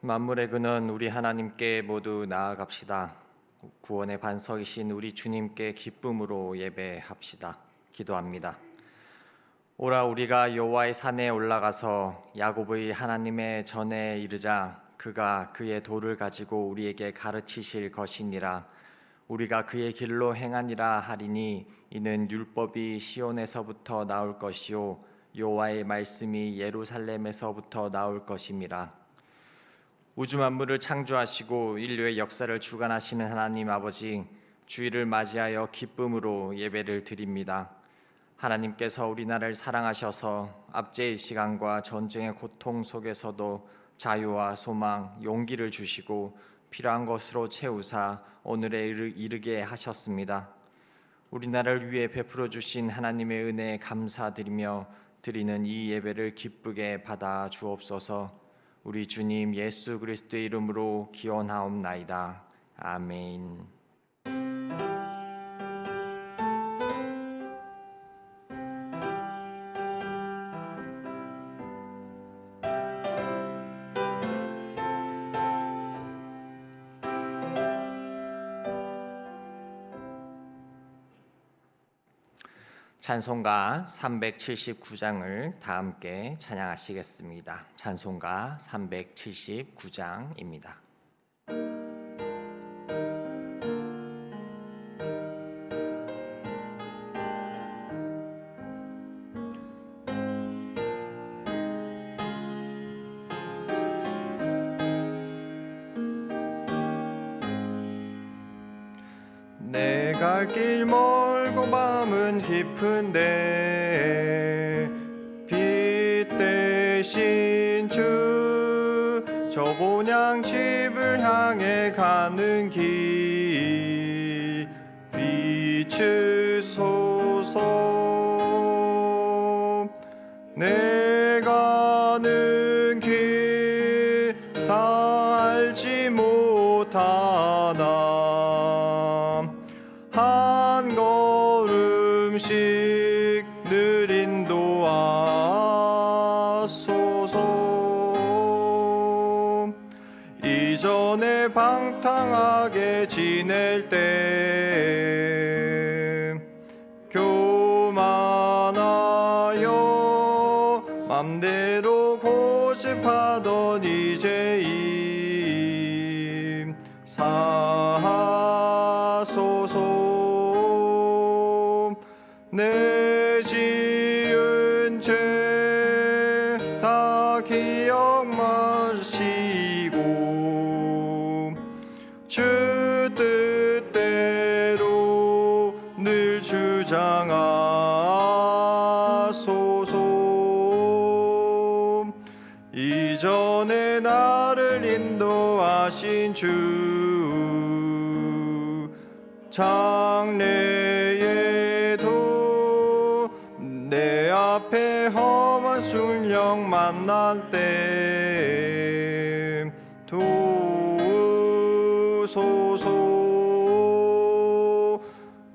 만물의 근원 우리 하나님께 모두 나아갑시다. 구원의 반석이신 우리 주님께 기쁨으로 예배합시다. 기도합니다. 오라 우리가 여호와의 산에 올라가서 야곱의 하나님의 전에 이르자 그가 그의 도를 가지고 우리에게 가르치실 것이니라. 우리가 그의 길로 행하니라 하리니 이는 율법이 시온에서부터 나올 것이요 여호와의 말씀이 예루살렘에서부터 나올 것임이라. 우주 만물을 창조하시고 인류의 역사를 주관하시는 하나님 아버지, 주일을 맞이하여 기쁨으로 예배를 드립니다. 하나님께서 우리나라를 사랑하셔서 압제의 시간과 전쟁의 고통 속에서도 자유와 소망, 용기를 주시고 필요한 것으로 채우사 오늘에 이르게 하셨습니다. 우리나라를 위해 베풀어 주신 하나님의 은혜에 감사드리며 드리는 이 예배를 기쁘게 받아 주옵소서. 우리 주님 예수 그리스도의 이름으로 기원하옵나이다. 아멘. 찬송가 379장을 다 함께 찬양하시겠습니다. 찬송가 379장입니다. 내 갈 길 멀고 밤은 깊은데 빛 대신 주 저 본향 집을 향해 가는 길 비추소서. 내 가는 길 다 알지 못하나 한 걸음씩 늘 인도하소서. 이전에 방탕하게 지낼 때 교만하여 맘대로 고집하던 이제임 사소서. 내 지은 죄 다 기억 마시고 주 뜻대로 늘 주장하소서. 이전에 나를 인도하신 주 장래에도 내 앞에 험한 순령 만날 때 도우소서.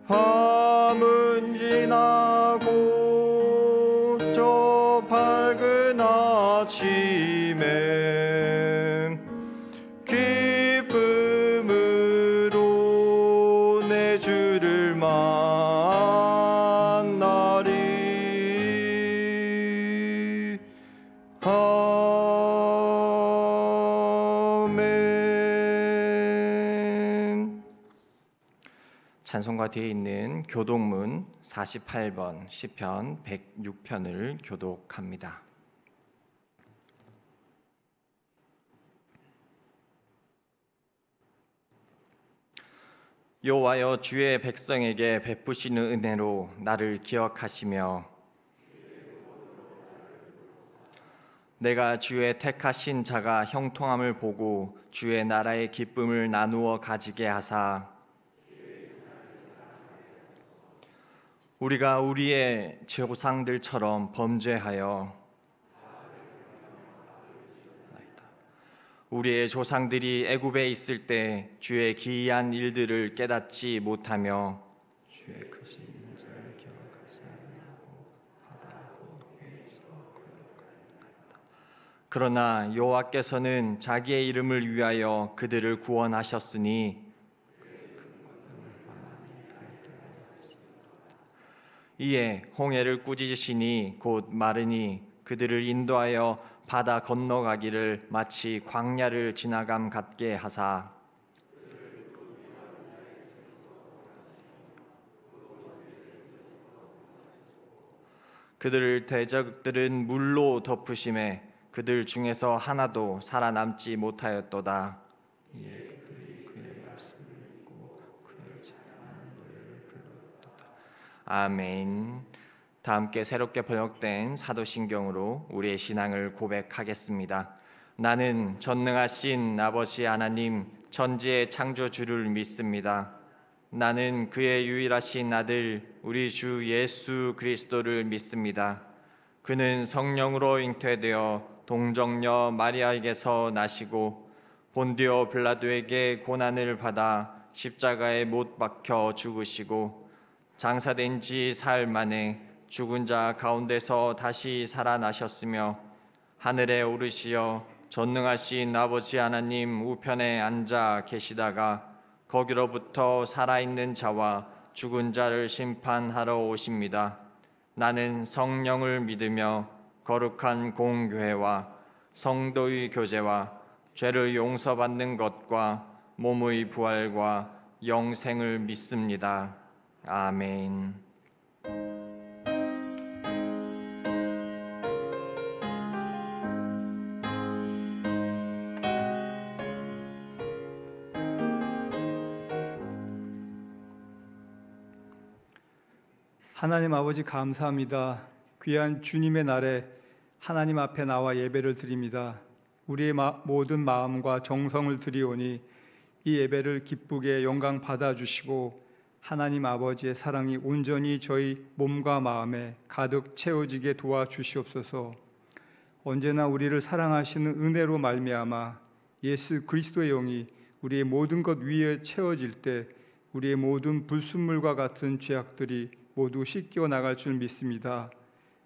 밤은 지나고 저 밝은 아침에 기쁨으로 내 주를 만나리. 아멘. 찬송가 뒤에 있는 교독문 48번 시편 106편을 교독합니다. 여호와여, 주의 백성에게 베푸시는 은혜로 나를 기억하시며 내가 주의 택하신 자가 형통함을 보고 주의 나라의 기쁨을 나누어 가지게 하사 우리가 우리의 조상들처럼 범죄하여 우리의 조상들이 애굽에 있을 때 주의 기이한 일들을 깨닫지 못하며 주의 크신 인자를 기억하지 아니하고 바다고 위에서 거룩하였나이다. 그러나 여호와께서는 자기의 이름을 위하여 그들을 구원하셨으니 이에 홍해를 꾸짖으시니 곧 마르니 그들을 인도하여 바다 건너가기를 마치 광야를 지나감 같게 하사 그들을 대적들은 물로 덮으심에 그들 중에서 하나도 살아남지 못하였도다. 아멘. 다 함께 새롭게 번역된 사도신경으로 우리의 신앙을 고백하겠습니다. 나는 전능하신 아버지 하나님 천지의 창조주를 믿습니다. 나는 그의 유일하신 아들 우리 주 예수 그리스도를 믿습니다. 그는 성령으로 잉태되어 동정녀 마리아에게서 나시고 본디오 빌라도에게 고난을 받아 십자가에 못 박혀 죽으시고 장사된 지 사흘 만에 죽은 자 가운데서 다시 살아나셨으며 하늘에 오르시어 전능하신 아버지 하나님 우편에 앉아 계시다가 거기로부터 살아있는 자와 죽은 자를 심판하러 오십니다. 나는 성령을 믿으며 거룩한 공교회와 성도의 교제와 죄를 용서받는 것과 몸의 부활과 영생을 믿습니다. 아멘. 하나님 아버지 감사합니다. 귀한 주님의 날에 하나님 앞에 나와 예배를 드립니다. 우리의 모든 마음과 정성을 드리오니 이 예배를 기쁘게 영광 받아주시고 하나님 아버지의 사랑이 온전히 저희 몸과 마음에 가득 채워지게 도와주시옵소서. 언제나 우리를 사랑하시는 은혜로 말미암아 예수 그리스도의 영이 우리의 모든 것 위에 채워질 때 우리의 모든 불순물과 같은 죄악들이 모두 씻겨 나갈 줄 믿습니다.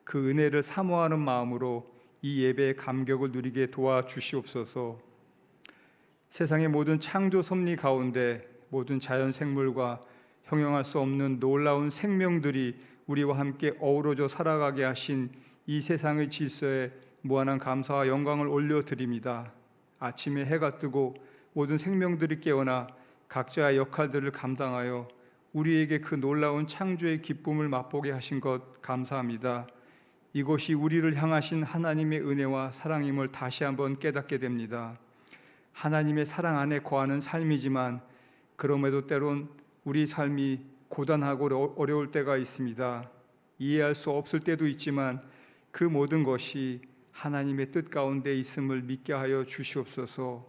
그 은혜를 사모하는 마음으로 이 예배의 감격을 누리게 도와주시옵소서. 세상의 모든 창조 섭리 가운데 모든 자연 생물과 형용할 수 없는 놀라운 생명들이 우리와 함께 어우러져 살아가게 하신 이 세상의 질서에 무한한 감사와 영광을 올려드립니다. 아침에 해가 뜨고 모든 생명들이 깨어나 각자의 역할들을 감당하여 우리에게 그 놀라운 창조의 기쁨을 맛보게 하신 것 감사합니다. 이것이 우리를 향하신 하나님의 은혜와 사랑임을 다시 한번 깨닫게 됩니다. 하나님의 사랑 안에 거하는 삶이지만 그럼에도 때론 우리 삶이 고단하고 어려울 때가 있습니다. 이해할 수 없을 때도 있지만 그 모든 것이 하나님의 뜻 가운데 있음을 믿게 하여 주시옵소서.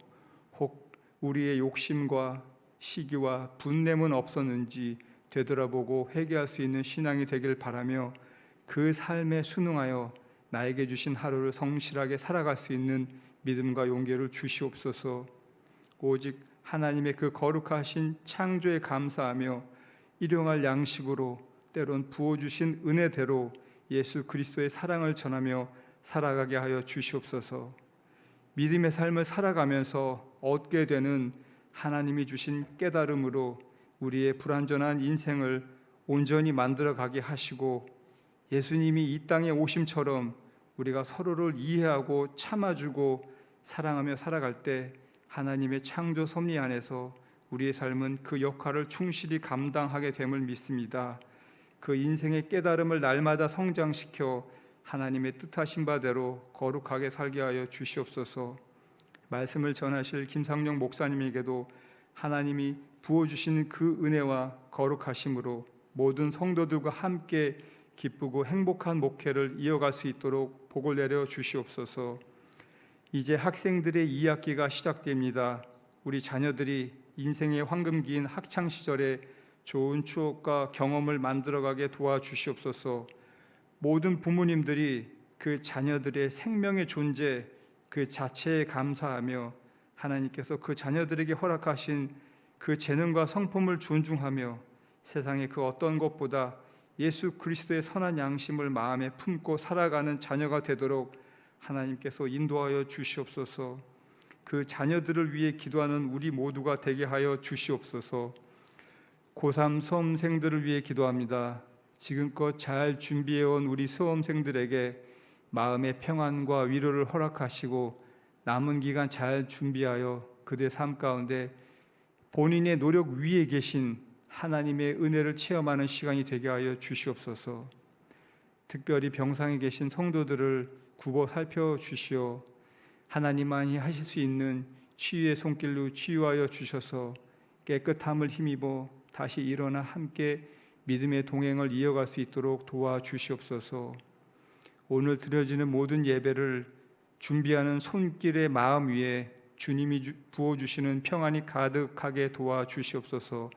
혹 우리의 욕심과 시기와 분냄은 없었는지 되돌아보고 회개할 수 있는 신앙이 되길 바라며 그 삶에 순응하여 나에게 주신 하루를 성실하게 살아갈 수 있는 믿음과 용기를 주시옵소서. 오직 하나님의 그 거룩하신 창조에 감사하며 일용할 양식으로 때론 부어주신 은혜대로 예수 그리스도의 사랑을 전하며 살아가게 하여 주시옵소서. 믿음의 삶을 살아가면서 얻게 되는 하나님이 주신 깨달음으로 우리의 불완전한 인생을 온전히 만들어가게 하시고 예수님이 이 땅에 오심처럼 우리가 서로를 이해하고 참아주고 사랑하며 살아갈 때 하나님의 창조 섭리 안에서 우리의 삶은 그 역할을 충실히 감당하게 됨을 믿습니다. 그 인생의 깨달음을 날마다 성장시켜 하나님의 뜻하신 바대로 거룩하게 살게 하여 주시옵소서. 말씀을 전하실 김상영 목사님에게도 하나님이 부어주신 그 은혜와 거룩하심으로 모든 성도들과 함께 기쁘고 행복한 목회를 이어갈 수 있도록 복을 내려 주시옵소서. 이제 학생들의 2학기가 시작됩니다. 우리 자녀들이 인생의 황금기인 학창시절에 좋은 추억과 경험을 만들어가게 도와주시옵소서. 모든 부모님들이 그 자녀들의 생명의 존재 그 자체에 감사하며 하나님께서 그 자녀들에게 허락하신 그 재능과 성품을 존중하며 세상의 그 어떤 것보다 예수 그리스도의 선한 양심을 마음에 품고 살아가는 자녀가 되도록 하나님께서 인도하여 주시옵소서. 그 자녀들을 위해 기도하는 우리 모두가 되게 하여 주시옵소서. 고3 수험생들을 위해 기도합니다. 지금껏 잘 준비해온 우리 수험생들에게 마음의 평안과 위로를 허락하시고 남은 기간 잘 준비하여 그들의 삶 가운데 본인의 노력 위에 계신 하나님의 은혜를 체험하는 시간이 되게 하여 주시옵소서. 특별히 병상에 계신 성도들을 굽어 살펴주시어 하나님만이 하실 수 있는 치유의 손길로 치유하여 주셔서 깨끗함을 힘입어 다시 일어나 함께 믿음의 동행을 이어갈 수 있도록 도와주시옵소서. 오늘 드려지는 모든 예배를 준비하는 손길의 마음 위에 주님이 부어주시는 평안이 가득하게 도와주시옵소서.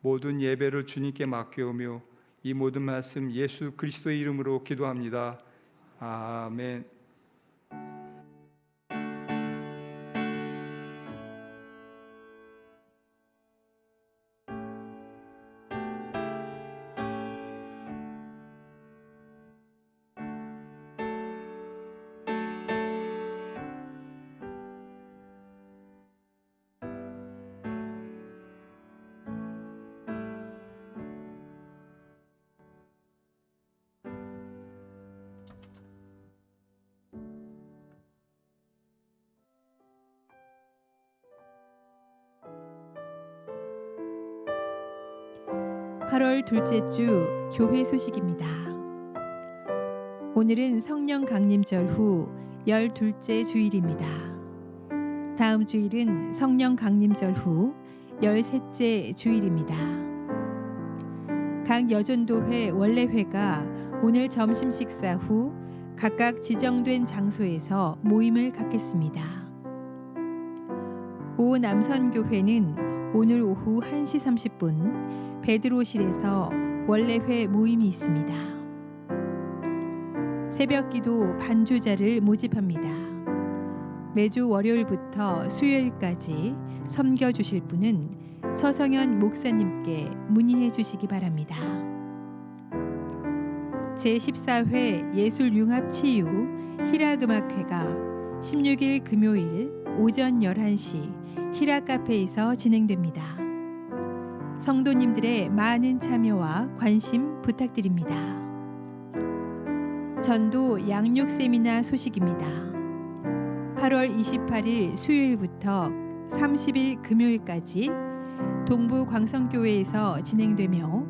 모든 예배를 주님께 맡겨오며 이 모든 말씀 예수 그리스도의 이름으로 기도합니다. 아멘. (8월) 둘째 주 교회 소식입니다. 오늘은 성령 강림절 후 12째 주일입니다. 다음 주일은 성령 강림절 후 13째 주일입니다. 각 여전도회 원래회가 오늘 점심 식사 후 각각 지정된 장소에서 모임을 갖겠습니다. 오 남선교회는 오늘 오후 1시 30분 베드로실에서 원래회 모임이 있습니다. 새벽기도 반주자를 모집합니다. 매주 월요일부터 수요일까지 섬겨주실 분은 서성현 목사님께 문의해 주시기 바랍니다. 제14회 예술융합치유 희락음악회가 16일 금요일 오전 11시 희락카페에서 진행됩니다. 성도님들의 많은 참여와 관심 부탁드립니다. 전도 양육 세미나 소식입니다. 8월 28일 수요일부터 30일 금요일까지 동부 광성교회에서 진행되며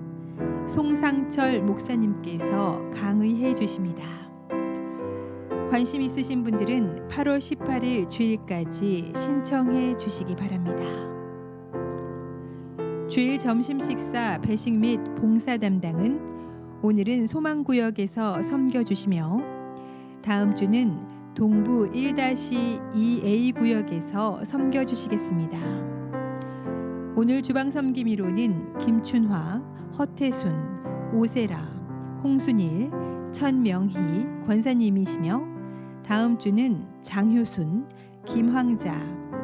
송상철 목사님께서 강의해 주십니다. 관심 있으신 분들은 8월 18일 주일까지 신청해 주시기 바랍니다. 주일 점심 식사 배식 및 봉사 담당은 오늘은 소망구역에서 섬겨주시며 다음 주는 동부 1-2A 구역에서 섬겨주시겠습니다. 오늘 주방 섬김이로는 김춘화, 허태순, 오세라, 홍순일, 천명희 권사님이시며 다음 주는 장효순, 김황자,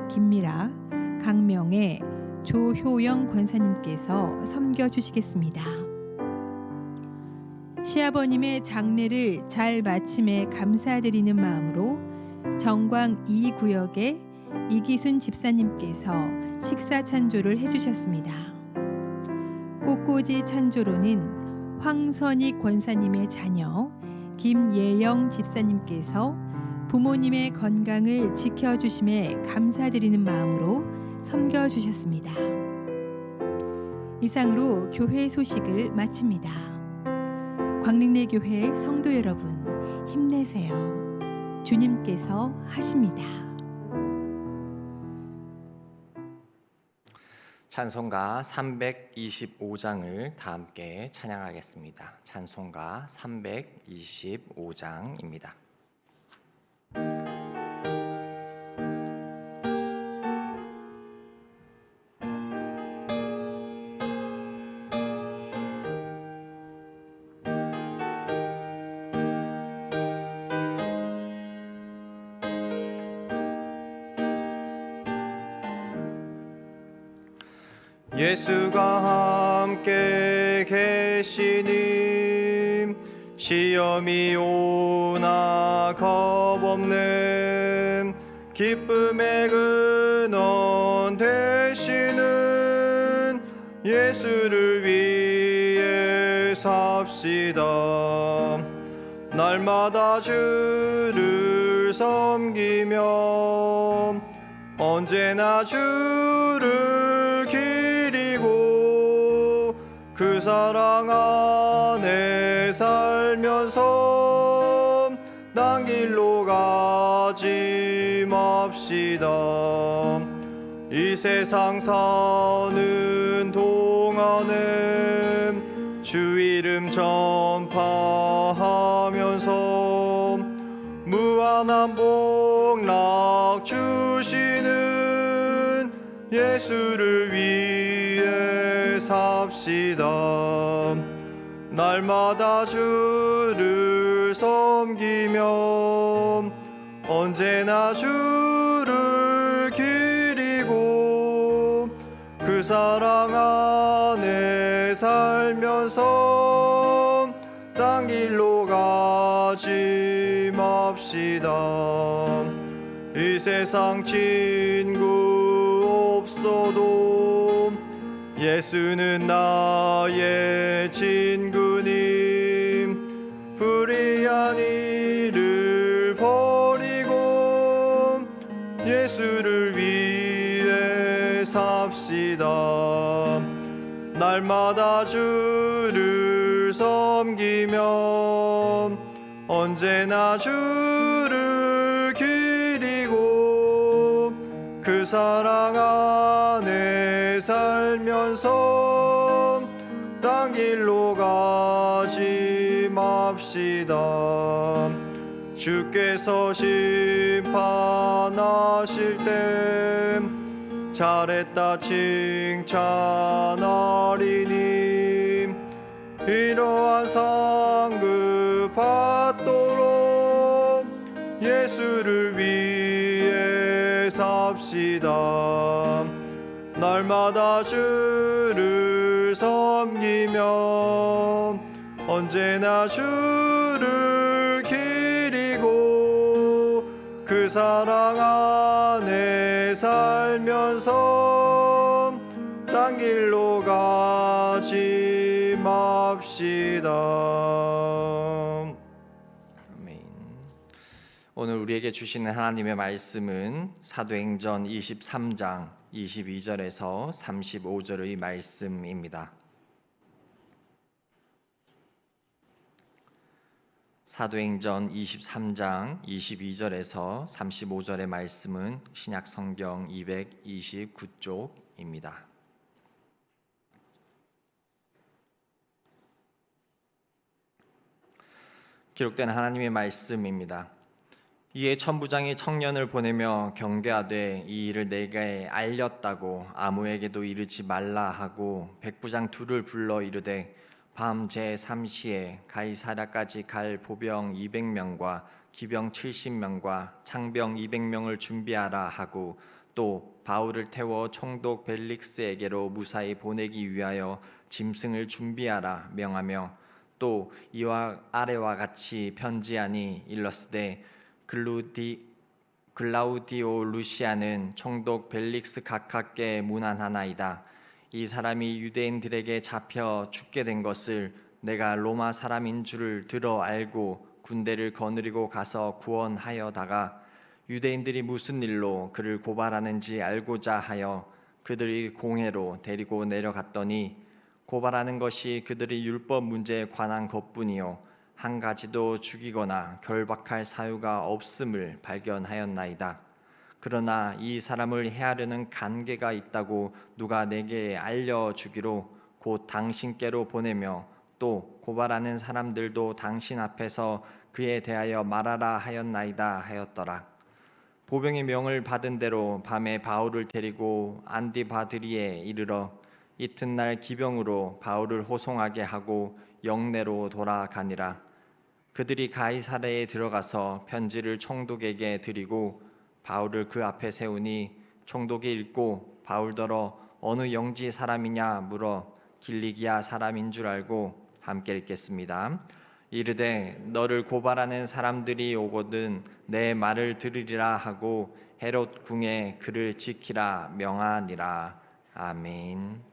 김미라, 강명애, 조효영 권사님께서 섬겨주시겠습니다. 시아버님의 장례를 잘 마침에 감사드리는 마음으로 정광 2구역에 이기순 집사님께서 식사 찬조를 해주셨습니다. 꽃꽂이 찬조로는 황선익 권사님의 자녀 김예영 집사님께서 부모님의 건강을 지켜주심에 감사드리는 마음으로 섬겨주셨습니다. 이상으로 교회 소식을 마칩니다. 광림내교회 성도 여러분 힘내세요. 주님께서 하십니다. 찬송가 325장을 다 함께 찬양하겠습니다. 찬송가 325장입니다. 예수가 함께 계시니 시험이 오나 겁없는 기쁨의 근원 되시는 예수를 위해 삽시다. 날마다 주를 섬기며 언제나 주를 기리고 그 사랑 안에 살면서 딴 길로 가지 맙시다. 이 세상 사는 동안에 주 이름 전파하면서 무한한 복락 주시는 예수를 위해 삽시다. 날마다 주를 섬기며 언제나 주를 기리고 그 사랑 안에 살면서 딴 길로 가지 맙시다. 이 세상 친구 없어도 예수는 나의 친구님. 불의한 일을 버리고 예수를 위해 삽시다. 날마다 주를 섬기며 언제나 주를 기리고 그 사랑 안에 살면서 딴 길로 가지 맙시다. 주께서 심판하실 때 잘했다 칭찬하리니 이러한 상급 받도록 예수를 위해 삽시다. 날마다 주를 섬기며 언제나 주를 기리고 그 사랑 안에 살면서 딴 길로 가지 맙시다. 아멘. 오늘 우리에게 주시는 하나님의 말씀은 사도행전 23장 22절에서 35절의 말씀입니다. 사도행전 23장 22절에서 35절의 말씀은 신약성경 229쪽입니다. 기록된 하나님의 말씀입니다. 이에 천부장이 청년을 보내며 경계하되 이 일을 내게 알렸다고 아무에게도 이르지 말라 하고 백부장 둘을 불러 이르되 밤 제3시에 가이사랴까지 갈 보병 200명과 기병 70명과 창병 200명을 준비하라 하고 또 바울을 태워 총독 벨릭스에게로 무사히 보내기 위하여 짐승을 준비하라 명하며 또 이와 아래와 같이 편지하니 일렀으되 글라우디오 루시아는 총독 벨릭스 각하께 문안하나이다. 이 사람이 유대인들에게 잡혀 죽게 된 것을 내가 로마 사람인 줄을 들어 알고 군대를 거느리고 가서 구원하여다가 유대인들이 무슨 일로 그를 고발하는지 알고자 하여 그들이 공회로 데리고 내려갔더니 고발하는 것이 그들이 율법 문제에 관한 것뿐이요 한 가지도 죽이거나 결박할 사유가 없음을 발견하였나이다. 그러나 이 사람을 해하려는 간계가 있다고 누가 내게 알려주기로 곧 당신께로 보내며 또 고발하는 사람들도 당신 앞에서 그에 대하여 말하라 하였나이다 하였더라. 보병의 명을 받은 대로 밤에 바울을 데리고 안디바드리에 이르러 이튿날 기병으로 바울을 호송하게 하고 영내로 돌아가니라. 그들이 가이사랴에 들어가서 편지를 총독에게 드리고 바울을 그 앞에 세우니 총독이 읽고 바울더러 어느 영지 사람이냐 물어 길리기아 사람인 줄 알고 함께 읽겠습니다. 이르되 너를 고발하는 사람들이 오거든 내 말을 들으리라 하고 헤롯 궁에 그를 지키라 명하니라. 아멘.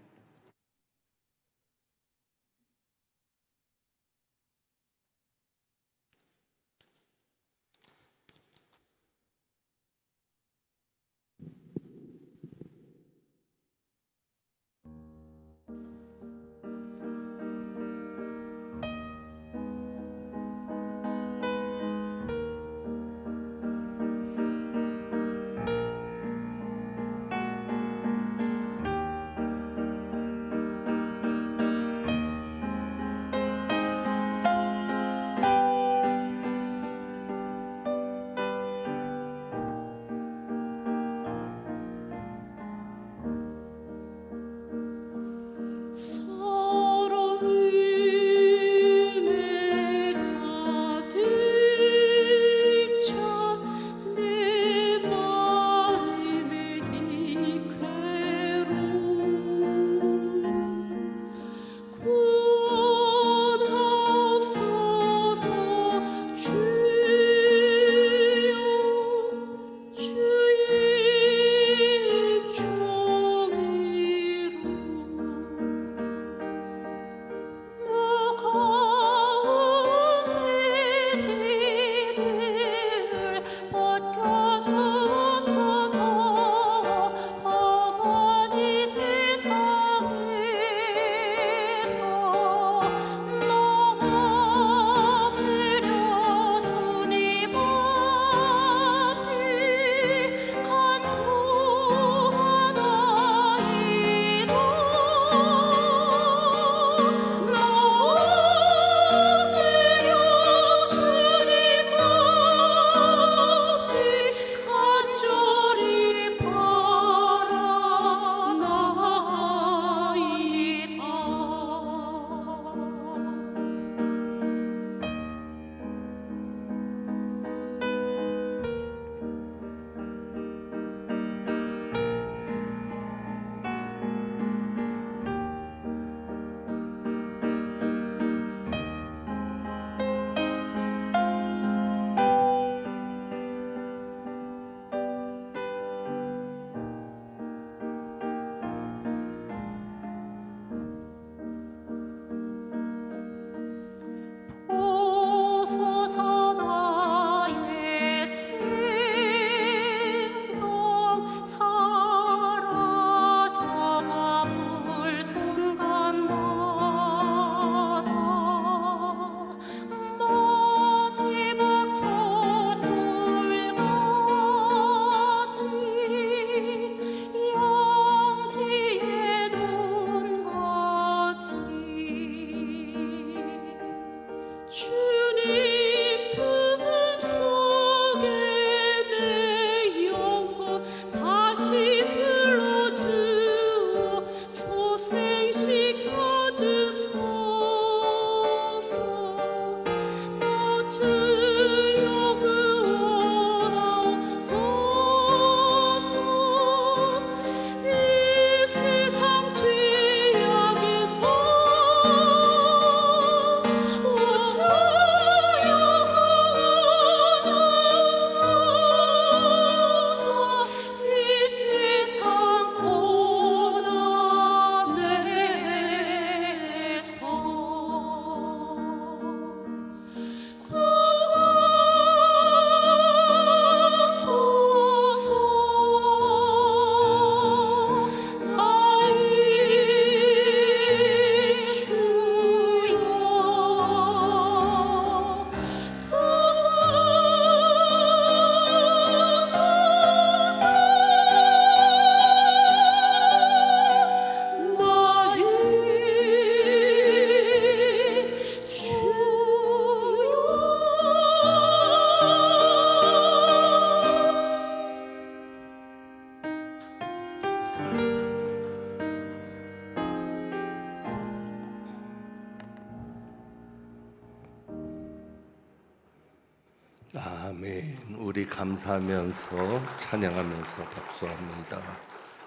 아멘. 우리 감사하면서 찬양하면서 박수합니다.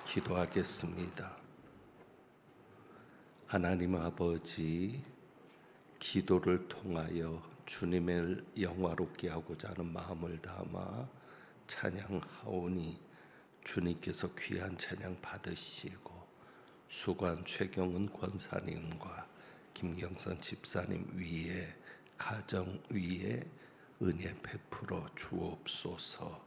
기도하겠습니다. 하나님 아버지, 기도를 통하여 주님을 영화롭게 하고자 하는 마음을 담아 찬양하오니 주님께서 귀한 찬양 받으시고 수관 최경은 권사님과 김경선 집사님 위에 가정 위에 은혜 베풀어 주옵소서.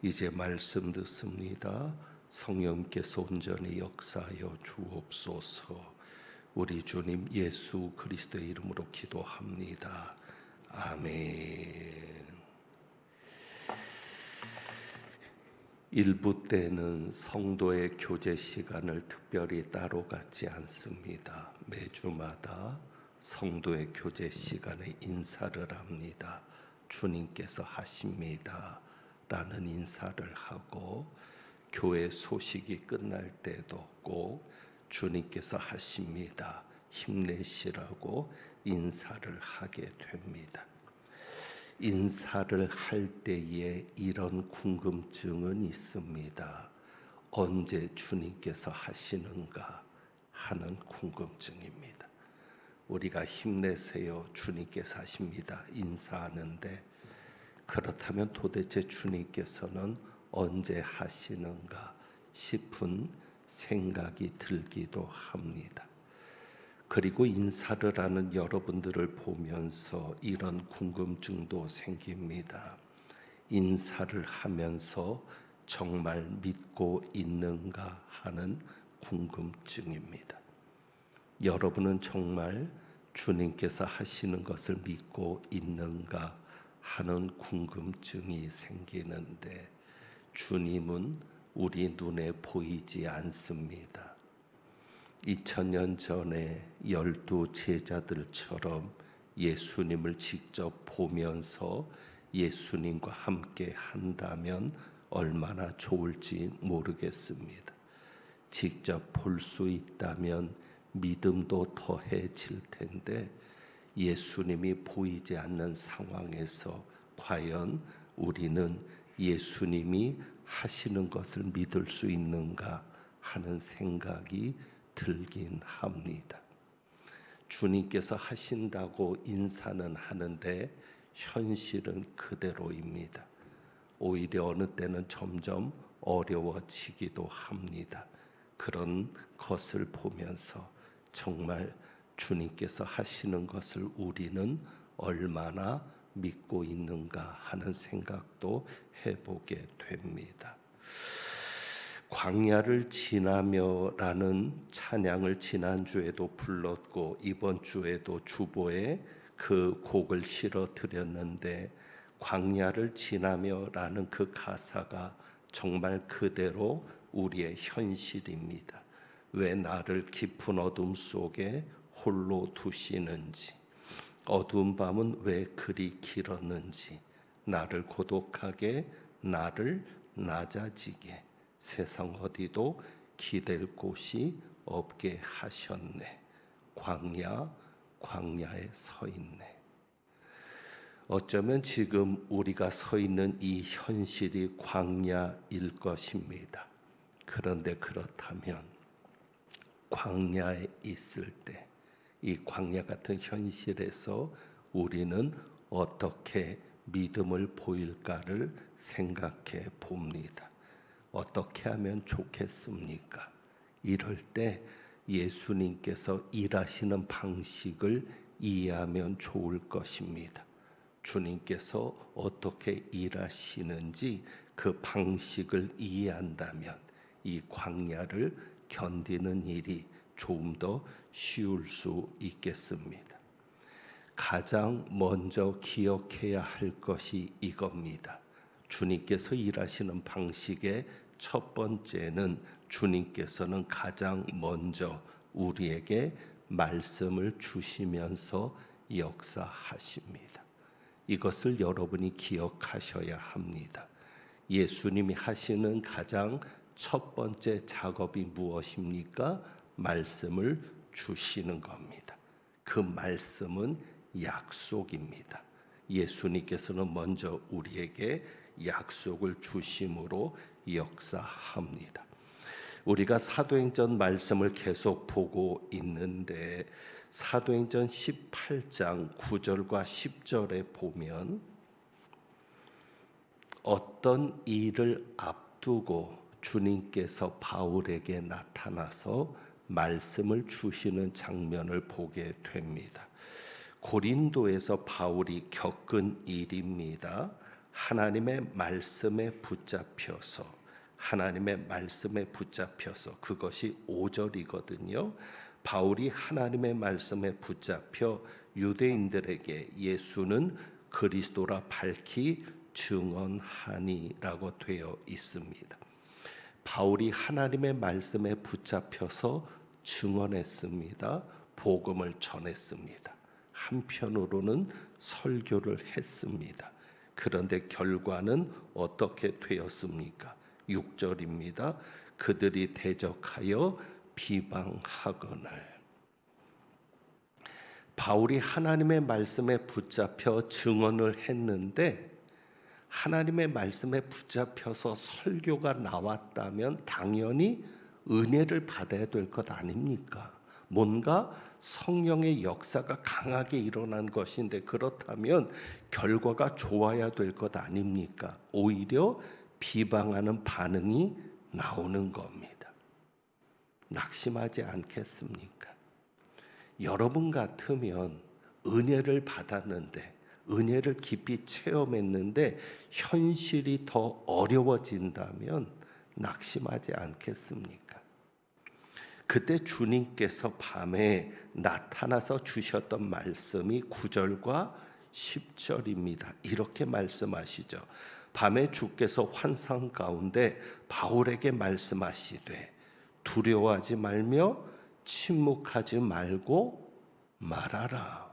이제 말씀 듣습니다. 성령께서 온전히 역사하여 주옵소서. 우리 주님 예수 그리스도의 이름으로 기도합니다. 아멘. 일부 때는 성도의 교제 시간을 특별히 따로 갖지 않습니다. 매주마다 성도의 교제 시간에 인사를 합니다. 주님께서 하십니다 라는 인사를 하고, 교회 소식이 끝날 때도 꼭 주님께서 하십니다, 힘내시라고 인사를 하게 됩니다. 인사를 할 때에 이런 궁금증은 있습니다. 언제 주님께서 하시는가 하는 궁금증입니다. 우리가 힘내세요, 주님께서 하십니다 인사하는데, 그렇다면 도대체 주님께서는 언제 하시는가 싶은 생각이 들기도 합니다. 그리고 인사를 하는 여러분들을 보면서 이런 궁금증도 생깁니다. 인사를 하면서 정말 믿고 있는가 하는 궁금증입니다. 여러분은 정말 주님께서 하시는 것을 믿고 있는가 하는 궁금증이 생기는데, 주님은 우리 눈에 보이지 않습니다. 2000년 전에 12 제자들처럼 예수님을 직접 보면서 예수님과 함께 한다면 얼마나 좋을지 모르겠습니다. 직접 볼 수 있다면 믿음도 더해질 텐데, 예수님이 보이지 않는 상황에서 과연 우리는 예수님이 하시는 것을 믿을 수 있는가 하는 생각이 들긴 합니다. 주님께서 하신다고 인사는 하는데 현실은 그대로입니다. 오히려 어느 때는 점점 어려워지기도 합니다. 그런 것을 보면서 정말 주님께서 하시는 것을 우리는 얼마나 믿고 있는가 하는 생각도 해보게 됩니다. 광야를 지나며라는 찬양을 지난주에도 불렀고 이번 주에도 주보에 그 곡을 실어 드렸는데, 광야를 지나며라는 그 가사가 정말 그대로 우리의 현실입니다. 왜 나를 깊은 어둠 속에 홀로 두시는지, 어두운 밤은 왜 그리 길었는지, 나를 고독하게, 나를 낮아지게, 세상 어디도 기댈 곳이 없게 하셨네. 광야에 서 있네. 어쩌면 지금 우리가 서 있는 이 현실이 광야일 것입니다. 그런데 그렇다면 광야에 있을 때, 이 광야 같은 현실에서 우리는 어떻게 믿음을 보일까를 생각해 봅니다. 어떻게 하면 좋겠습니까? 이럴 때 예수님께서 일하시는 방식을 이해하면 좋을 것입니다. 주님께서 어떻게 일하시는지 그 방식을 이해한다면 이 광야를 견디는 일이 조금 더 쉬울 수 있겠습니다. 가장 먼저 기억해야 할 것이 이겁니다. 주님께서 일하시는 방식의 첫 번째는, 주님께서는 가장 먼저 우리에게 말씀을 주시면서 역사하십니다. 이것을 여러분이 기억하셔야 합니다. 예수님이 하시는 가장 첫 번째 작업이 무엇입니까? 말씀을 주시는 겁니다. 그 말씀은 약속입니다. 예수님께서는 먼저 우리에게 약속을 주심으로 역사합니다. 우리가 사도행전 말씀을 계속 보고 있는데 사도행전 18장 9절과 10절에 보면 어떤 일을 앞두고 주님께서 바울에게 나타나서 말씀을 주시는 장면을 보게 됩니다. 고린도에서 바울이 겪은 일입니다. 하나님의 말씀에 붙잡혀서 그것이 5절이거든요. 바울이 하나님의 말씀에 붙잡혀 유대인들에게 예수는 그리스도라 밝히 증언하니라고 되어 있습니다. 바울이 하나님의 말씀에 붙잡혀서 증언했습니다. 복음을 전했습니다. 한편으로는 설교를 했습니다. 그런데 결과는 어떻게 되었습니까? 6절입니다. 그들이 대적하여 비방하거늘. 바울이 하나님의 말씀에 붙잡혀 증언을 했는데 하나님의 말씀에 붙잡혀서 설교가 나왔다면 당연히 은혜를 받아야 될 것 아닙니까? 뭔가 성령의 역사가 강하게 일어난 것인데 그렇다면 결과가 좋아야 될 것 아닙니까? 오히려 비방하는 반응이 나오는 겁니다. 낙심하지 않겠습니까? 여러분 같으면 은혜를 받았는데 은혜를 깊이 체험했는데 현실이 더 어려워진다면 낙심하지 않겠습니까? 그때 주님께서 밤에 나타나서 주셨던 말씀이 9절과 10절입니다. 이렇게 말씀하시죠. 밤에 주께서 환상 가운데 바울에게 말씀하시되 두려워하지 말며 침묵하지 말고 말하라.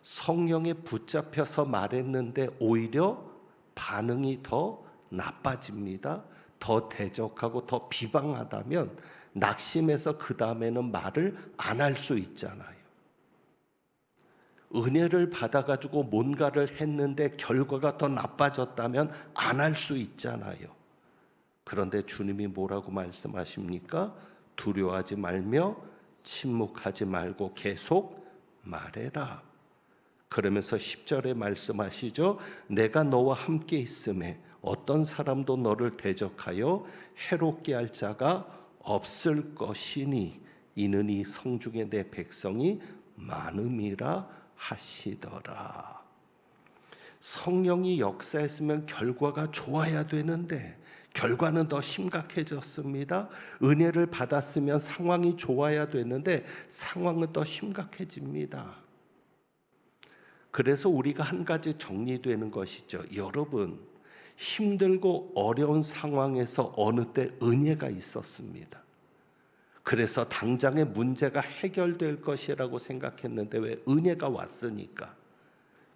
성령에 붙잡혀서 말했는데 오히려 반응이 더 나빠집니다. 더 대적하고 더 비방하다면 낙심해서 그 다음에는 말을 안 할 수 있잖아요. 은혜를 받아가지고 뭔가를 했는데 결과가 더 나빠졌다면 안 할 수 있잖아요. 그런데 주님이 뭐라고 말씀하십니까? 두려워하지 말며 침묵하지 말고 계속 말해라. 그러면서 10절에 말씀하시죠. 내가 너와 함께 있음에 어떤 사람도 너를 대적하여 해롭게 할 자가 없을 것이니 이는 이 성중에 내 백성이 많음이라 하시더라. 성령이 역사했으면 결과가 좋아야 되는데 결과는 더 심각해졌습니다. 은혜를 받았으면 상황이 좋아야 되는데 상황은 더 심각해집니다. 그래서 우리가 한 가지 정리되는 것이죠. 여러분, 힘들고 어려운 상황에서 어느 때 은혜가 있었습니다. 그래서 당장의 문제가 해결될 것이라고 생각했는데 왜 은혜가 왔으니까.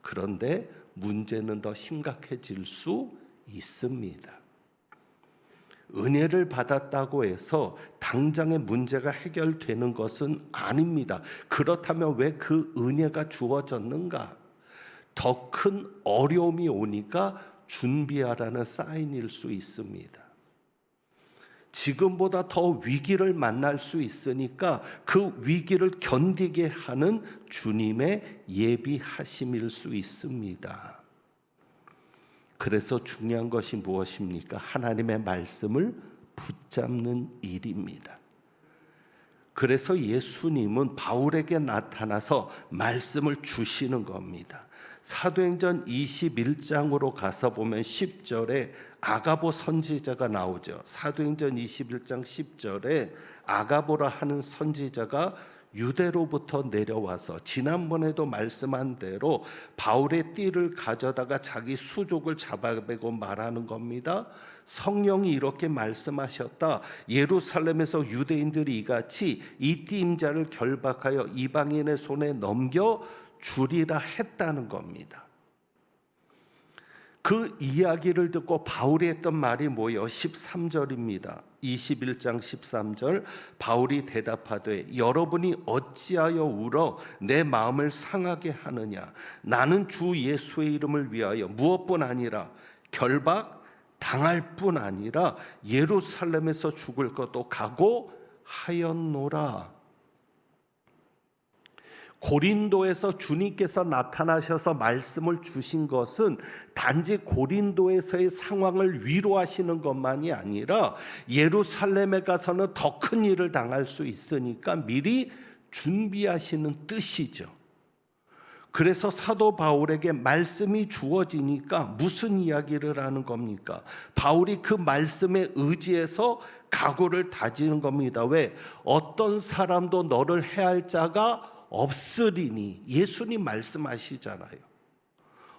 그런데 문제는 더 심각해질 수 있습니다. 은혜를 받았다고 해서 당장의 문제가 해결되는 것은 아닙니다. 그렇다면 왜 그 은혜가 주어졌는가? 더 큰 어려움이 오니까 준비하라는 사인일 수 있습니다. 지금보다 더 위기를 만날 수 있으니까 그 위기를 견디게 하는 주님의 예비하심일 수 있습니다. 그래서 중요한 것이 무엇입니까? 하나님의 말씀을 붙잡는 일입니다. 그래서 예수님은 바울에게 나타나서 말씀을 주시는 겁니다. 사도행전 21장으로 가서 보면 10절에 아가보 선지자가 나오죠. 사도행전 21장 10절에 아가보라 하는 선지자가 유대로부터 내려와서 지난번에도 말씀한 대로 바울의 띠를 가져다가 자기 수족을 잡아배고 말하는 겁니다. 성령이 이렇게 말씀하셨다. 예루살렘에서 유대인들이 이같이 이 띠임자를 결박하여 이방인의 손에 넘겨 주리라 했다는 겁니다. 그 이야기를 듣고 바울이 했던 말이 뭐예요? 13절입니다. 21장 13절 바울이 대답하되 여러분이 어찌하여 울어 내 마음을 상하게 하느냐? 나는 주 예수의 이름을 위하여 무엇뿐 아니라 결박, 당할 뿐 아니라 예루살렘에서 죽을 것도 각오하였노라. 고린도에서 주님께서 나타나셔서 말씀을 주신 것은 단지 고린도에서의 상황을 위로하시는 것만이 아니라 예루살렘에 가서는 더 큰 일을 당할 수 있으니까 미리 준비하시는 뜻이죠. 그래서 사도 바울에게 말씀이 주어지니까 무슨 이야기를 하는 겁니까? 바울이 그 말씀에 의지해서 각오를 다지는 겁니다. 왜? 어떤 사람도 너를 해할 자가 없으리니. 예수님 말씀하시잖아요.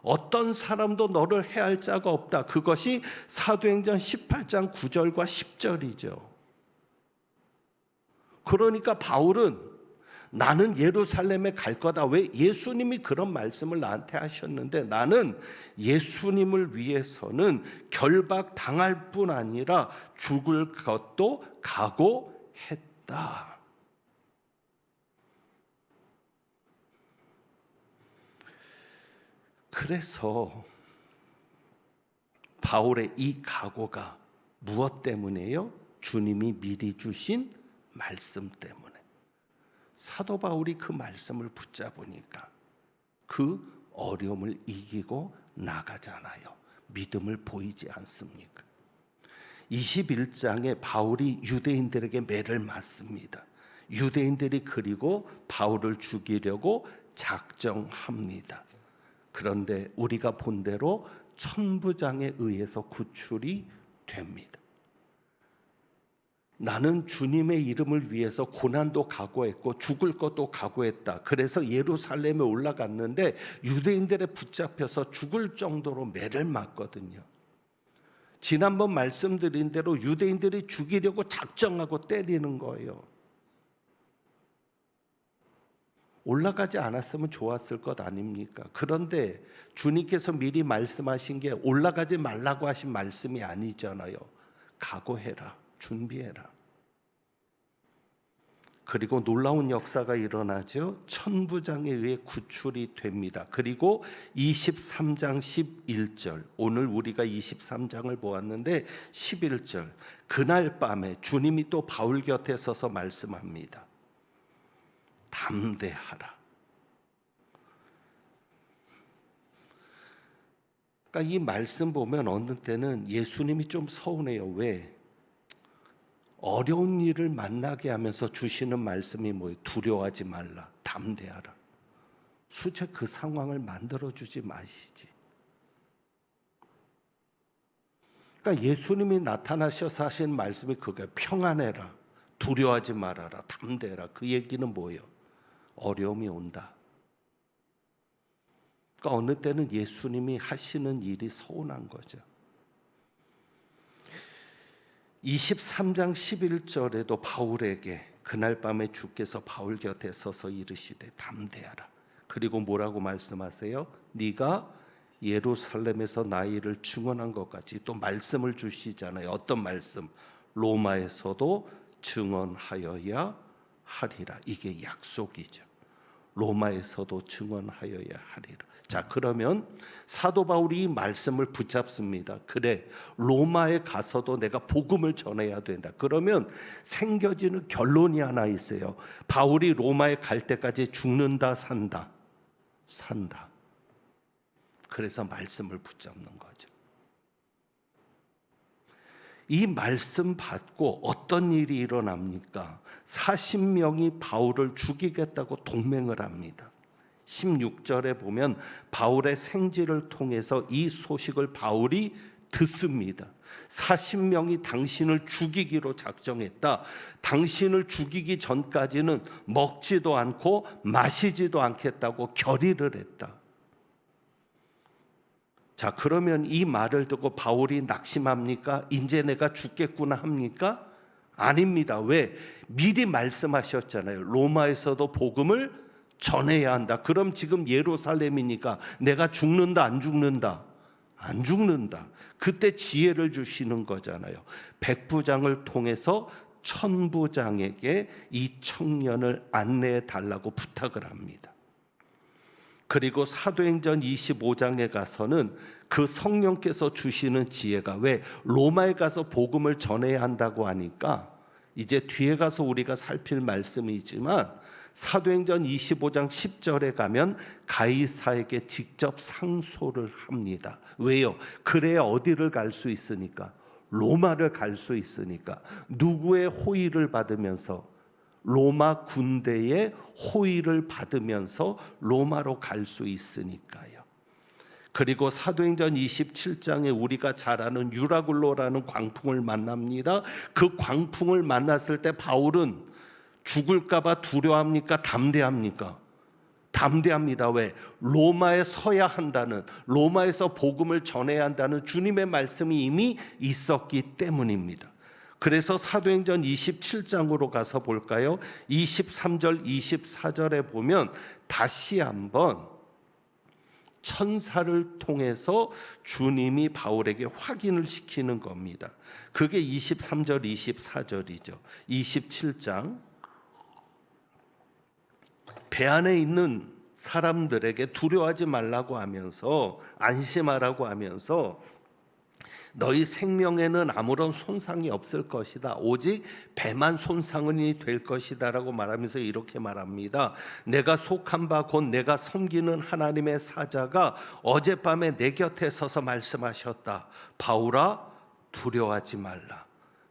어떤 사람도 너를 해할 자가 없다. 그것이 사도행전 18장 9절과 10절이죠. 그러니까 바울은 나는 예루살렘에 갈 거다. 왜? 예수님이 그런 말씀을 나한테 하셨는데 나는 예수님을 위해서는 결박 당할 뿐 아니라 죽을 것도 각오했다. 그래서 바울의 이 각오가 무엇 때문에요? 주님이 미리 주신 말씀 때문에. 사도 바울이 그 말씀을 붙잡으니까 그 어려움을 이기고 나가잖아요. 믿음을 보이지 않습니까? 21장에 바울이 유대인들에게 매를 맞습니다. 유대인들이 그리고 바울을 죽이려고 작정합니다. 그런데 우리가 본 대로 천부장에 의해서 구출이 됩니다. 나는 주님의 이름을 위해서 고난도 각오했고 죽을 것도 각오했다. 그래서 예루살렘에 올라갔는데 유대인들에 붙잡혀서 죽을 정도로 매를 맞거든요. 지난번 말씀드린 대로 유대인들이 죽이려고 작정하고 때리는 거예요. 올라가지 않았으면 좋았을 것 아닙니까? 그런데 주님께서 미리 말씀하신 게 올라가지 말라고 하신 말씀이 아니잖아요. 각오해라, 준비해라. 그리고 놀라운 역사가 일어나죠. 천부장에 의해 구출이 됩니다. 그리고 23장 11절, 오늘 우리가 23장을 보았는데 11절, 그날 밤에 주님이 또 바울 곁에 서서 말씀합니다. 담대하라. 그러니까 이 말씀 보면 어느 때는 예수님이 좀 서운해요. 왜? 어려운 일을 만나게 하면서 주시는 말씀이 뭐예요? 두려워하지 말라, 담대하라. 수제 그 상황을 만들어주지 마시지. 그러니까 예수님이 나타나셔서 하신 말씀이 그거예요. 평안해라, 두려워하지 말아라, 담대해라. 그 얘기는 뭐예요? 어려움이 온다. 그러니까 어느 때는 예수님이 하시는 일이 서운한 거죠. 23장 11절에도 바울에게 그날 밤에 주께서 바울 곁에 서서 이르시되 담대하라. 그리고 뭐라고 말씀하세요? 네가 예루살렘에서 나이를 증언한 것 같이 또 말씀을 주시잖아요. 어떤 말씀? 로마에서도 증언하여야 하리라. 이게 약속이죠. 로마에서도 증언하여야 하리라. 자, 그러면 사도 바울이 이 말씀을 붙잡습니다. 그래, 로마에 가서도 내가 복음을 전해야 된다. 그러면 생겨지는 결론이 하나 있어요. 바울이 로마에 갈 때까지 죽는다, 산다? 산다. 그래서 말씀을 붙잡는 거죠. 이 말씀 받고 어떤 일이 일어납니까? 40명이 바울을 죽이겠다고 동맹을 합니다. 16절에 보면 바울의 생지를 통해서 이 소식을 바울이 듣습니다. 40명이 당신을 죽이기로 작정했다. 당신을 죽이기 전까지는 먹지도 않고 마시지도 않겠다고 결의를 했다. 자, 그러면 이 말을 듣고 바울이 낙심합니까? 이제 내가 죽겠구나 합니까? 아닙니다. 왜? 미리 말씀하셨잖아요. 로마에서도 복음을 전해야 한다. 그럼 지금 예루살렘이니까 내가 죽는다, 안 죽는다? 안 죽는다. 그때 지혜를 주시는 거잖아요. 백부장을 통해서 천부장에게 이 청년을 안내해 달라고 부탁을 합니다. 그리고 사도행전 25장에 가서는 그 성령께서 주시는 지혜가, 왜 로마에 가서 복음을 전해야 한다고 하니까 이제 뒤에 가서 우리가 살필 말씀이지만 사도행전 25장 10절에 가면 가이사에게 직접 상소를 합니다. 왜요? 그래야 어디를 갈 수 있으니까, 로마를 갈 수 있으니까. 누구의 호의를 받으면서? 로마 군대의 호의를 받으면서 로마로 갈 수 있으니까요. 그리고 사도행전 27장에 우리가 잘 아는 유라굴로라는 광풍을 만납니다. 그 광풍을 만났을 때 바울은 죽을까 봐 두려워합니까? 담대합니까? 담대합니다. 왜? 로마에 서야 한다는, 로마에서 복음을 전해야 한다는 주님의 말씀이 이미 있었기 때문입니다. 그래서 사도행전 27장으로 가서 볼까요? 23절 24절에 보면 다시 한번 천사를 통해서 주님이 바울에게 확인을 시키는 겁니다. 그게 23절 24절이죠. 27장 배 안에 있는 사람들에게 두려워하지 말라고 하면서, 안심하라고 하면서, 너희 생명에는 아무런 손상이 없을 것이다. 오직 배만 손상이 될 것이다 라고 말하면서 이렇게 말합니다. 내가 속한 바 곧 내가 섬기는 하나님의 사자가 어젯밤에 내 곁에 서서 말씀하셨다. 바울아, 두려워하지 말라.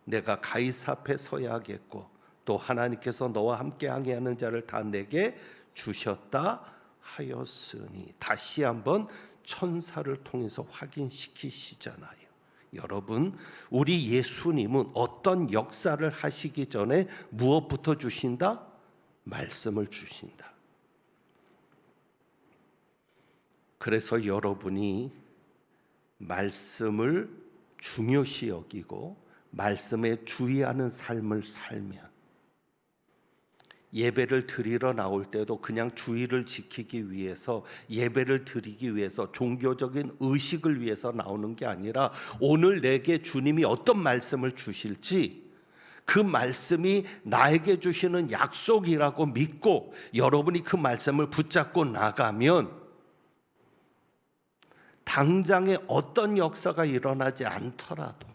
내가 가이사 앞에 서야 하겠고 또 하나님께서 너와 함께 항해하는 자를 다 내게 주셨다 하였으니. 다시 한번 천사를 통해서 확인시키시잖아요. 여러분, 우리 예수님은 어떤 역사를 하시기 전에 무엇부터 주신다? 말씀을 주신다. 그래서 여러분이 말씀을 중요시 여기고 말씀에 주의하는 삶을 살면, 예배를 드리러 나올 때도 그냥 주의를 지키기 위해서, 예배를 드리기 위해서, 종교적인 의식을 위해서 나오는 게 아니라 오늘 내게 주님이 어떤 말씀을 주실지, 그 말씀이 나에게 주시는 약속이라고 믿고 여러분이 그 말씀을 붙잡고 나가면 당장에 어떤 역사가 일어나지 않더라도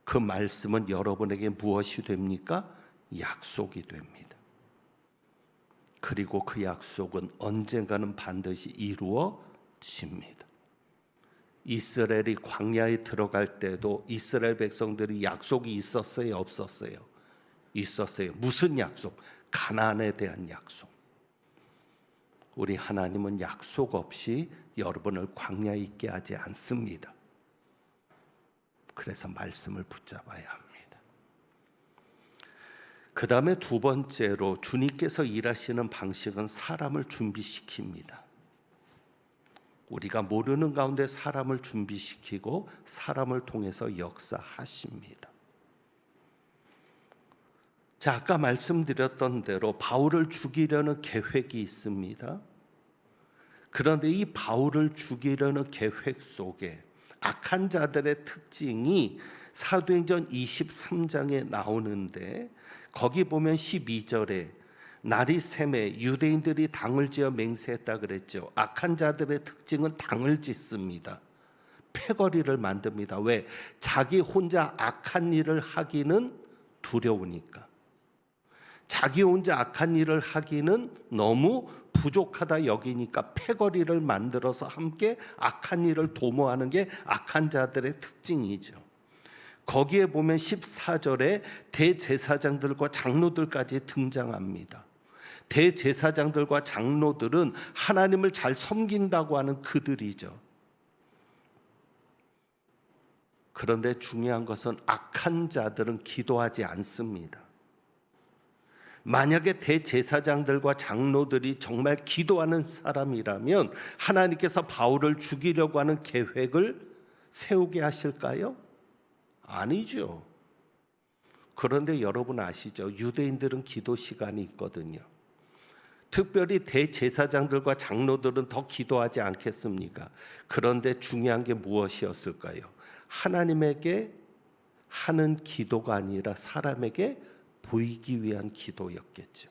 그 말씀은 여러분에게 무엇이 됩니까? 약속이 됩니다. 그리고 그 약속은 언젠가는 반드시 이루어집니다. 이스라엘이 광야에 들어갈 때도 이스라엘 백성들이 약속이 있었어요? 없었어요? 있었어요. 무슨 약속? 가나안에 대한 약속. 우리 하나님은 약속 없이 여러분을 광야에 있게 하지 않습니다. 그래서 말씀을 붙잡아야 합니다. 그 다음에 두 번째로 주님께서 일하시는 방식은 사람을 준비시킵니다. 우리가 모르는 가운데 사람을 준비시키고 사람을 통해서 역사하십니다. 자, 아까 말씀드렸던 대로 바울을 죽이려는 계획이 있습니다. 그런데 이 바울을 죽이려는 계획 속에 악한 자들의 특징이 사도행전 23장에 나오는데, 거기 보면 12절에 날이 새매 유대인들이 당을 지어 맹세했다 그랬죠. 악한 자들의 특징은 당을 짓습니다. 패거리를 만듭니다. 왜? 자기 혼자 악한 일을 하기는 두려우니까. 자기 혼자 악한 일을 하기는 너무 부족하다 여기니까 패거리를 만들어서 함께 악한 일을 도모하는 게 악한 자들의 특징이죠. 거기에 보면 14절에 대제사장들과 장로들까지 등장합니다. 대제사장들과 장로들은 하나님을 잘 섬긴다고 하는 그들이죠. 그런데 중요한 것은 악한 자들은 기도하지 않습니다. 만약에 대제사장들과 장로들이 정말 기도하는 사람이라면 하나님께서 바울을 죽이려고 하는 계획을 세우게 하실까요? 아니죠. 그런데 여러분 아시죠? 유대인들은 기도 시간이 있거든요. 특별히 대제사장들과 장로들은 더 기도하지 않겠습니까? 그런데 중요한 게 무엇이었을까요? 하나님에게 하는 기도가 아니라 사람에게 보이기 위한 기도였겠죠.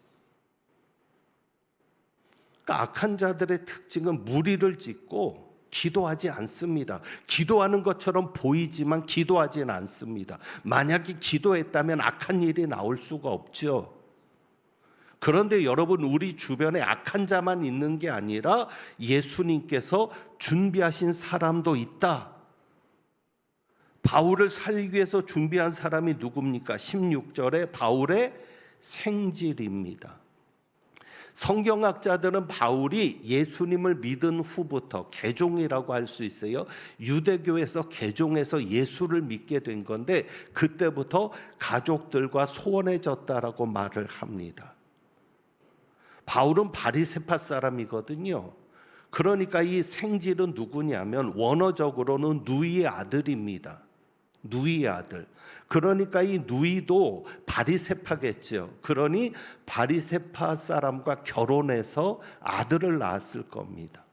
그러니까 악한 자들의 특징은 무리를 짓고 기도하지 않습니다. 기도하는 것처럼 보이지만 기도하지는 않습니다. 만약에 기도했다면 악한 일이 나올 수가 없죠. 그런데 여러분, 우리 주변에 악한 자만 있는 게 아니라 예수님께서 준비하신 사람도 있다. 바울을 살리기 위해서 준비한 사람이 누굽니까? 16절에 바울의 생질입니다. 성경학자들은 바울이 예수님을 믿은 후부터, 개종이라고 할 수 있어요, 유대교에서 개종해서 예수를 믿게 된 건데 그때부터 가족들과 소원해졌다라고 말을 합니다. 바울은 바리새파 사람이거든요. 그러니까 이 생질은 누구냐면 원어적으로는 누이의 아들입니다. 누이의 아들. 그러니까 이 누이도 바리새파겠죠. 그러니 바리새파 사람과 결혼해서 아들을 낳았을 겁니다.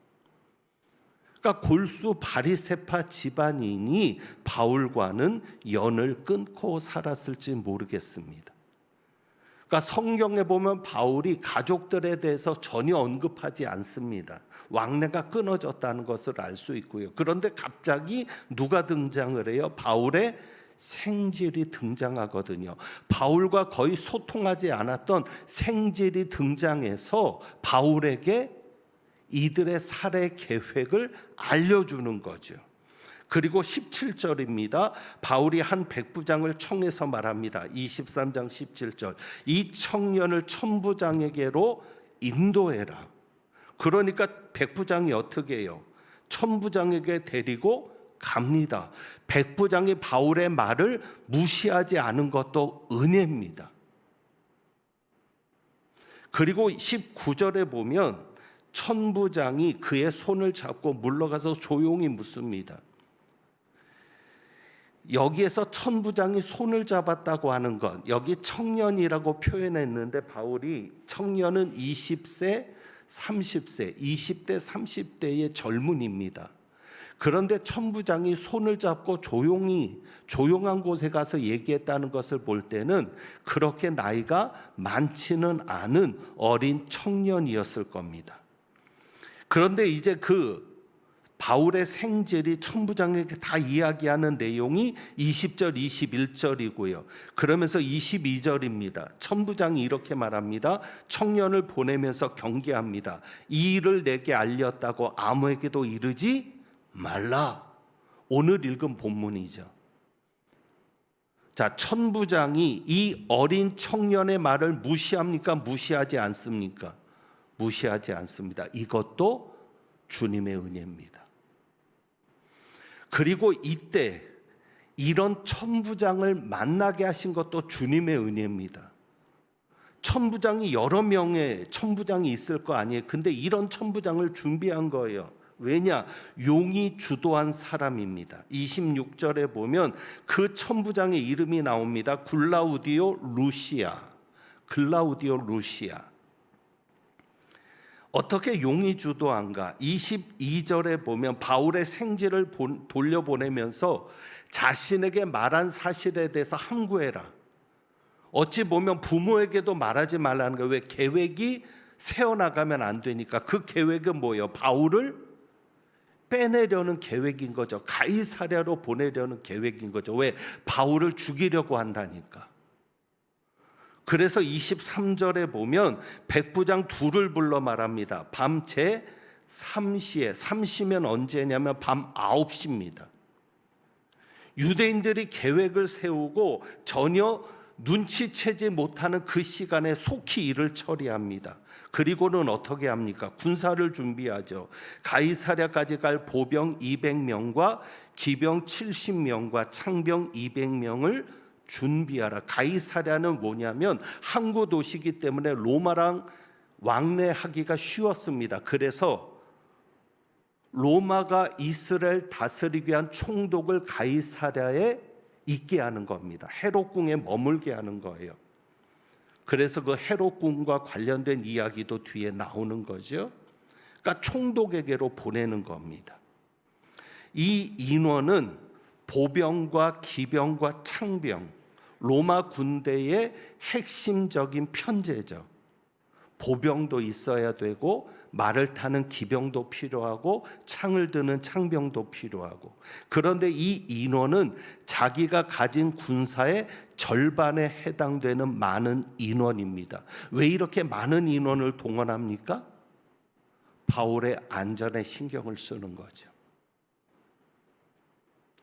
그러니까 골수 바리새파 집안인이 바울과는 연을 끊고 살았을지 모르겠습니다. 그러니까 성경에 보면 바울이 가족들에 대해서 전혀 언급하지 않습니다. 왕래가 끊어졌다는 것을 알 수 있고요. 그런데 갑자기 누가 등장을 해요? 바울의 생질이 등장하거든요. 바울과 거의 소통하지 않았던 생질이 등장해서 바울에게 이들의 살해 계획을 알려주는 거죠. 그리고 17절입니다. 바울이 한 백부장을 청해서 말합니다. 23장 17절. 이 청년을 천부장에게로 인도해라. 그러니까 백부장이 어떻게 해요? 천부장에게 데리고 갑니다. 백부장이 바울의 말을 무시하지 않은 것도 은혜입니다. 그리고 19절에 보면 천부장이 그의 손을 잡고 물러가서 조용히 묻습니다. 여기에서 천부장이 손을 잡았다고 하는 것, 여기 청년이라고 표현했는데 바울이 청년은 20세, 30세, 20대, 30대의 젊은입니다. 그런데 천부장이 손을 잡고 조용한 곳에 가서 얘기했다는 것을 볼 때는 그렇게 나이가 많지는 않은 어린 청년이었을 겁니다. 그런데 이제 그 바울의 생질이 천부장에게 다 이야기하는 내용이 20절, 21절이고요. 그러면서 22절입니다. 천부장이 이렇게 말합니다. 청년을 보내면서 경계합니다. 이 일을 내게 알렸다고 아무에게도 이르지 말라. 오늘 읽은 본문이죠. 자, 천부장이 이 어린 청년의 말을 무시합니까? 무시하지 않습니까? 무시하지 않습니다. 이것도 주님의 은혜입니다. 그리고 이때 이런 천부장을 만나게 하신 것도 주님의 은혜입니다. 천부장이 여러 명의 천부장이 있을 거 아니에요. 근데 이런 천부장을 준비한 거예요. 왜냐? 용이 주도한 사람입니다. 26절에 보면 그 천부장의 이름이 나옵니다. 글라우디오 루시아. 어떻게 용이 주도한가? 22절에 보면 바울의 생질을 돌려보내면서 자신에게 말한 사실에 대해서 함구해라. 어찌 보면 부모에게도 말하지 말라는 거예요. 왜? 계획이 세워나가면 안 되니까. 그 계획은 뭐예요? 바울을 빼내려는 계획인 거죠. 가이사랴로 보내려는 계획인 거죠. 왜? 바울을 죽이려고 한다니까. 그래서 23절에 보면 백부장 둘을 불러 말합니다. 밤 제 3시에, 3시면 언제냐면 밤 9시입니다. 유대인들이 계획을 세우고 전혀 눈치채지 못하는 그 시간에 속히 일을 처리합니다. 그리고는 어떻게 합니까? 군사를 준비하죠. 가이사랴까지 갈 보병 200명과 기병 70명과 창병 200명을 준비하라. 가이사랴는 뭐냐면 항구 도시이기 때문에 로마랑 왕래하기가 쉬웠습니다. 그래서 로마가 이스라엘 다스리기 위한 총독을 가이사랴에 있게 하는 겁니다. 헤롯궁에 머물게 하는 거예요. 그래서 그 헤롯궁과 관련된 이야기도 뒤에 나오는 거죠. 그러니까 총독에게로 보내는 겁니다. 이 인원은 보병과 기병과 창병, 로마 군대의 핵심적인 편제죠. 보병도 있어야 되고 말을 타는 기병도 필요하고 창을 드는 창병도 필요하고, 그런데 이 인원은 자기가 가진 군사의 절반에 해당되는 많은 인원입니다. 왜 이렇게 많은 인원을 동원합니까? 바울의 안전에 신경을 쓰는 거죠.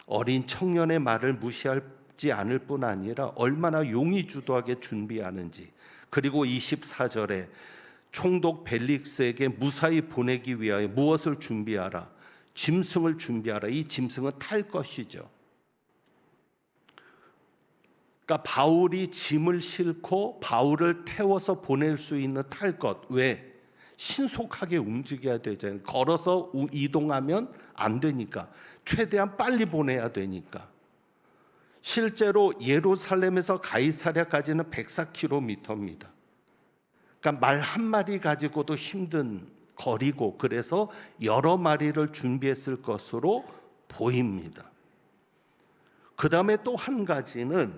어린 청년의 말을 무시하지 않을 뿐 아니라 얼마나 용의주도하게 준비하는지, 그리고 24절에 총독 벨릭스에게 무사히 보내기 위하여 무엇을 준비하라? 짐승을 준비하라. 이 짐승은 탈 것이죠. 그러니까 바울이 짐을 싣고 바울을 태워서 보낼 수 있는 탈 것. 왜? 신속하게 움직여야 되잖아요. 걸어서 이동하면 안 되니까. 최대한 빨리 보내야 되니까. 실제로 예루살렘에서 가이사랴까지는 104km입니다. 그러니까 말 한 마리 가지고도 힘든 거리고, 그래서 여러 마리를 준비했을 것으로 보입니다. 그 다음에 또 한 가지는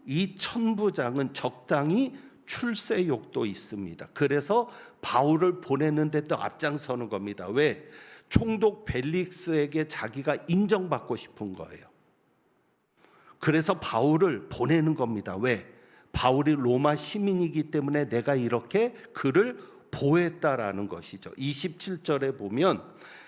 이 천부장은 적당히 출세욕도 있습니다. 그래서 바울을 보내는데 또 앞장서는 겁니다. 왜? 총독 벨릭스에게 자기가 인정받고 싶은 거예요. 그래서 바울을 보내는 겁니다. 왜? 바울이 로마 시민이기 때문에 내가 이렇게 그를 보호했다라는 것이죠. 27절에 보면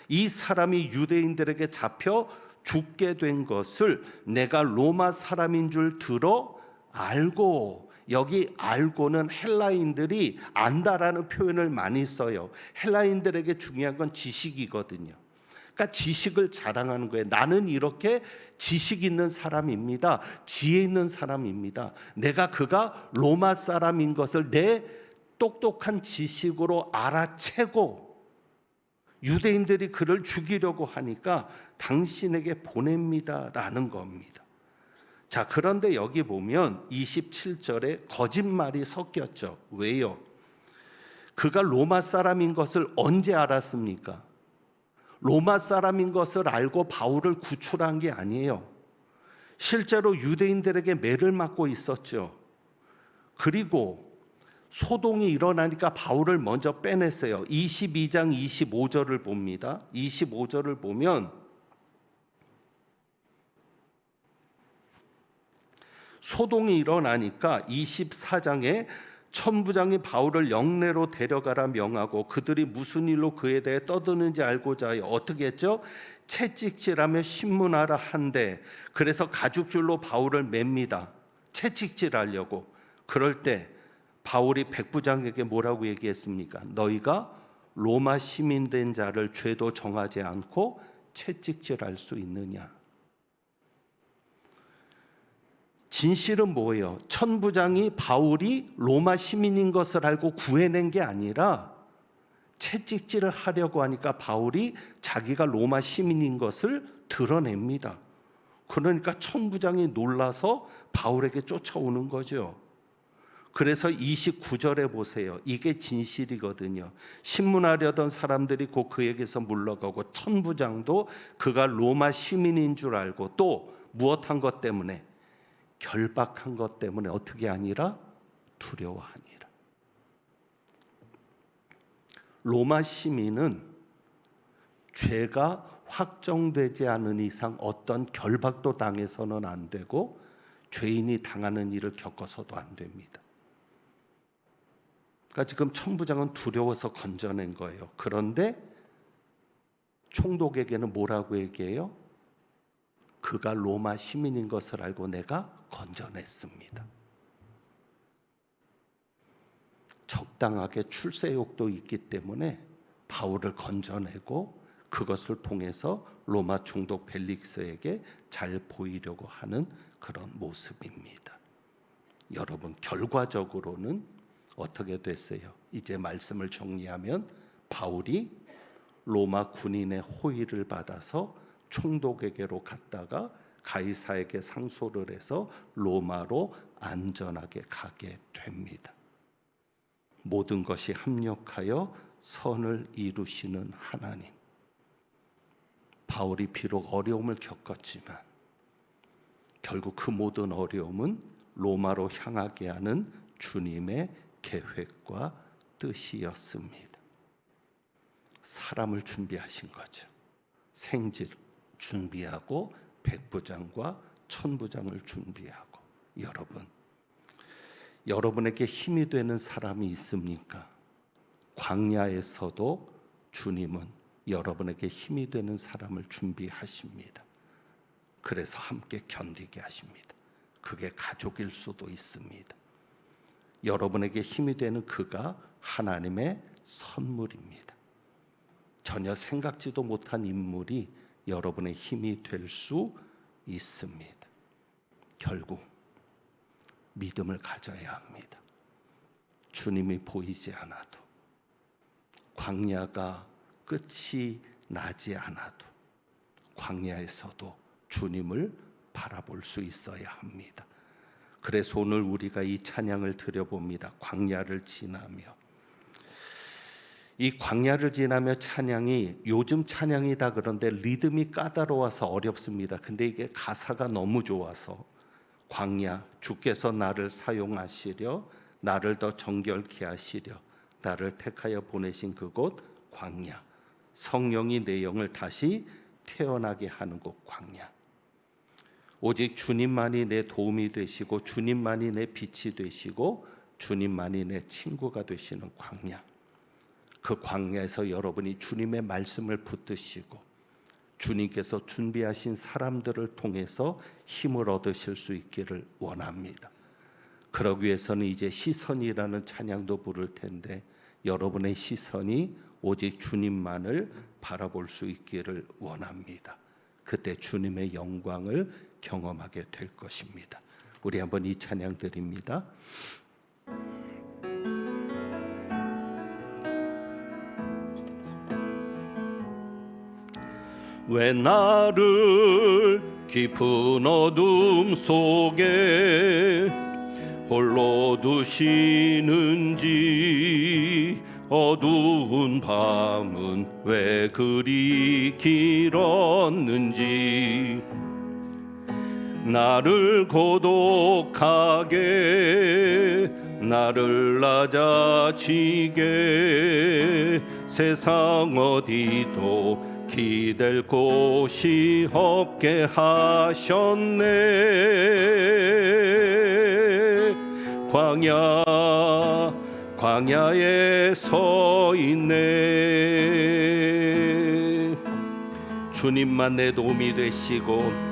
이 사람이 유대인들에게 잡혀 죽게 된 것을 내가 로마 사람인 줄 들어 알고, 여기 알고는 헬라인들이 안다라는 표현을 많이 써요. 헬라인들에게 중요한 건 지식이거든요. 그러니까 지식을 자랑하는 거예요. 나는 이렇게 지식 있는 사람입니다. 지혜 있는 사람입니다. 내가 그가 로마 사람인 것을 내 똑똑한 지식으로 알아채고 유대인들이 그를 죽이려고 하니까 당신에게 보냅니다라는 겁니다. 자, 그런데 여기 보면 27절에 거짓말이 섞였죠. 왜요? 그가 로마 사람인 것을 언제 알았습니까? 로마 사람인 것을 알고 바울을 구출한 게 아니에요. 실제로 유대인들에게 매를 맞고 있었죠. 그리고 소동이 일어나니까 바울을 먼저 빼냈어요. 22장 25절을 봅니다. 25절을 보면 소동이 일어나니까 24장에 천부장이 바울을 영내로 데려가라 명하고 그들이 무슨 일로 그에 대해 떠드는지 알고자 하여 어떻게 했죠? 채찍질하며 신문하라 한데, 그래서 가죽줄로 바울을 맵니다. 채찍질하려고. 그럴 때 바울이 백부장에게 뭐라고 얘기했습니까? 너희가 로마 시민 된 자를 죄도 정하지 않고 채찍질할 수 있느냐? 진실은 뭐예요? 천부장이 바울이 로마 시민인 것을 알고 구해낸 게 아니라 채찍질을 하려고 하니까 바울이 자기가 로마 시민인 것을 드러냅니다. 그러니까 천부장이 놀라서 바울에게 쫓아오는 거죠. 그래서 29절에 보세요. 이게 진실이거든요. 신문하려던 사람들이 곧 그에게서 물러가고 천부장도 그가 로마 시민인 줄 알고 또 무엇한 것 때문에? 결박한 것 때문에 어떻게 아니라 두려워하니라. 로마 시민은 죄가 확정되지 않은 이상 어떤 결박도 당해서는 안 되고 죄인이 당하는 일을 겪어서도 안 됩니다. 그러니까 지금 천부장은 두려워서 건져낸 거예요. 그런데 총독에게는 뭐라고 얘기해요? 그가 로마 시민인 것을 알고 내가 건져냈습니다. 적당하게 출세욕도 있기 때문에 바울을 건져내고 그것을 통해서 로마 총독 벨릭스에게 잘 보이려고 하는 그런 모습입니다. 여러분, 결과적으로는 어떻게 됐어요? 이제 말씀을 정리하면 바울이 로마 군인의 호의를 받아서 총독에게로 갔다가 가이사에게 상소를 해서 로마로 안전하게 가게 됩니다. 모든 것이 합력하여 선을 이루시는 하나님. 바울이 비록 어려움을 겪었지만 결국 그 모든 어려움은 로마로 향하게 하는 주님의 계획과 뜻이었습니다. 사람을 준비하신 거죠. 생지를 준비하고 백부장과 천부장을 준비하고. 여러분에게 힘이 되는 사람이 있습니까? 광야에서도 주님은 여러분에게 힘이 되는 사람을 준비하십니다. 그래서 함께 견디게 하십니다. 그게 가족일 수도 있습니다. 여러분에게 힘이 되는 그가 하나님의 선물입니다. 전혀 생각지도 못한 인물이 여러분의 힘이 될 수 있습니다. 결국 믿음을 가져야 합니다. 주님이 보이지 않아도, 광야가 끝이 나지 않아도 광야에서도 주님을 바라볼 수 있어야 합니다. 그래서 오늘 우리가 이 찬양을 드려봅니다. 광야를 지나며. 이 광야를 지나며 찬양이 요즘 찬양이다 그런데 리듬이 까다로워서 어렵습니다. 근데 이게 가사가 너무 좋아서 광야, 주께서 나를 사용하시려, 나를 더 정결케 하시려, 나를 택하여 보내신 그곳 광야, 성령이 내 영을 다시 태어나게 하는 곳 광야. 오직 주님만이 내 도움이 되시고 주님만이 내 빛이 되시고 주님만이 내 친구가 되시는 광야. 그 광야에서 여러분이 주님의 말씀을 붙드시고 주님께서 준비하신 사람들을 통해서 힘을 얻으실 수 있기를 원합니다. 그러기 위해서는 이제 시선이라는 찬양도 부를 텐데 여러분의 시선이 오직 주님만을 바라볼 수 있기를 원합니다. 그때 주님의 영광을 경험하게 될 것입니다. 우리 한번 이 찬양 드립니다. 왜 나를 깊은 어둠 속에 홀로 두시는지, 어두운 밤은 왜 그리 길었는지, 나를 고독하게 나를 낮아지게 세상 어디도 기댈 곳이 없게 하셨네. 광야에 서 있네. 주님만 내 도움이 되시고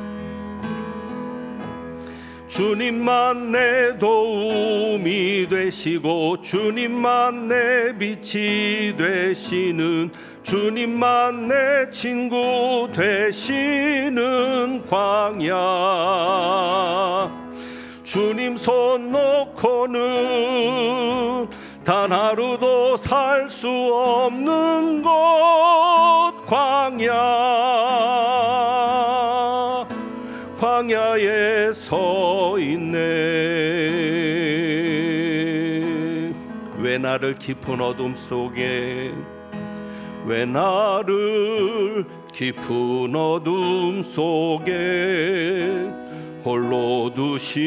주님만 내 도움이 되시고 주님만 내 빛이 되시는 주님만 내 친구 되시는 광야. 주님 손 놓고는 단 하루도 살 수 없는 곳 광야. 광야에 서 있네. 왜 나를 깊은 어둠 속에, 왜 나를 깊은 어둠 속에 홀로 두시는지,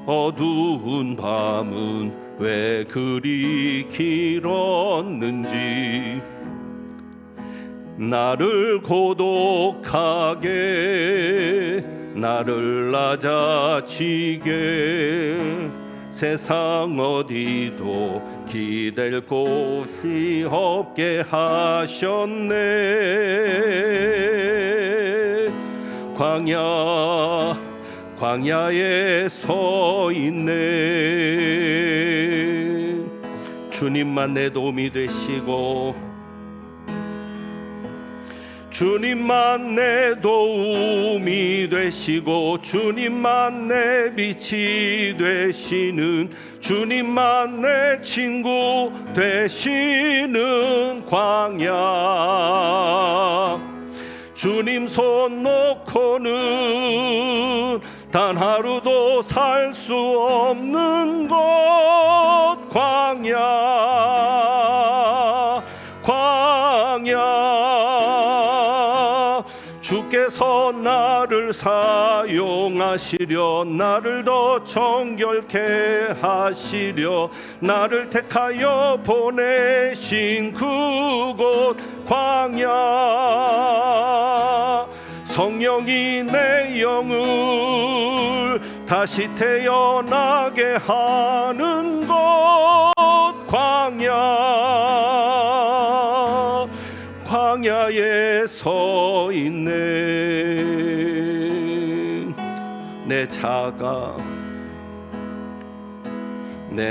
어두운 밤은 왜 그리 길었는지, 나를 고독하게 나를 낮아지게 세상 어디도 기댈 곳이 없게 하셨네. 광야에 서 있네. 주님만 내 도움이 되시고 주님만 내 도움이 되시고 주님만 내 빛이 되시는 주님만 내 친구 되시는 광야. 주님 손 놓고는 단 하루도 살 수 없는 곳 광야. 주께서 나 나를 사용하시려 나를 더 정결케 하시려 나를 택하여 보내신 그곳 광야 성령이 내 영을 다시 태어나게 하는 곳 광야에 서 있네. 내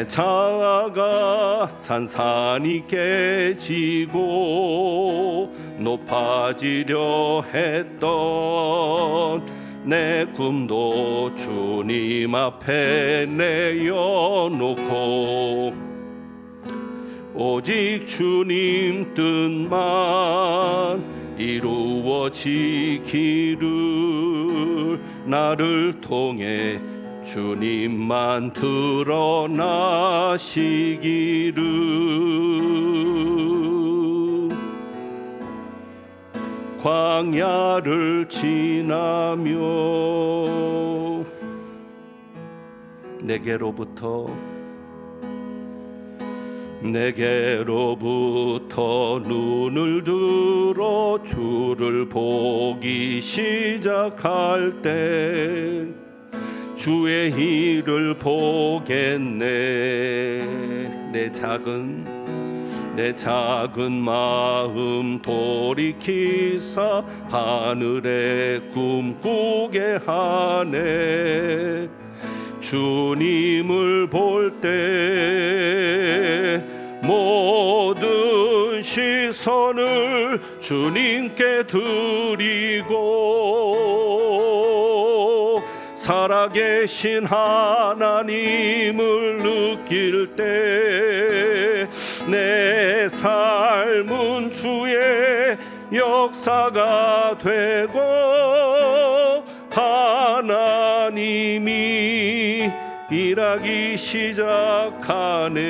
자아가 산산이 깨지고 높아지려 했던 내 꿈도 주님 앞에 내어놓고 오직 주님 뜻만 이루어지기를 나를 통해 주님만 드러나시기를 광야를 지나며 내게로부터 눈을 들어 주를 보기 시작할 때 주의 일을 보겠네. 내 작은 마음 돌이키사 하늘에 꿈꾸게 하네. 주님을 볼 때 모든 시선을 주님께 드리고 살아계신 하나님을 느낄 때 내 삶은 주의 역사가 되고 하나님이 일하기 시작하네.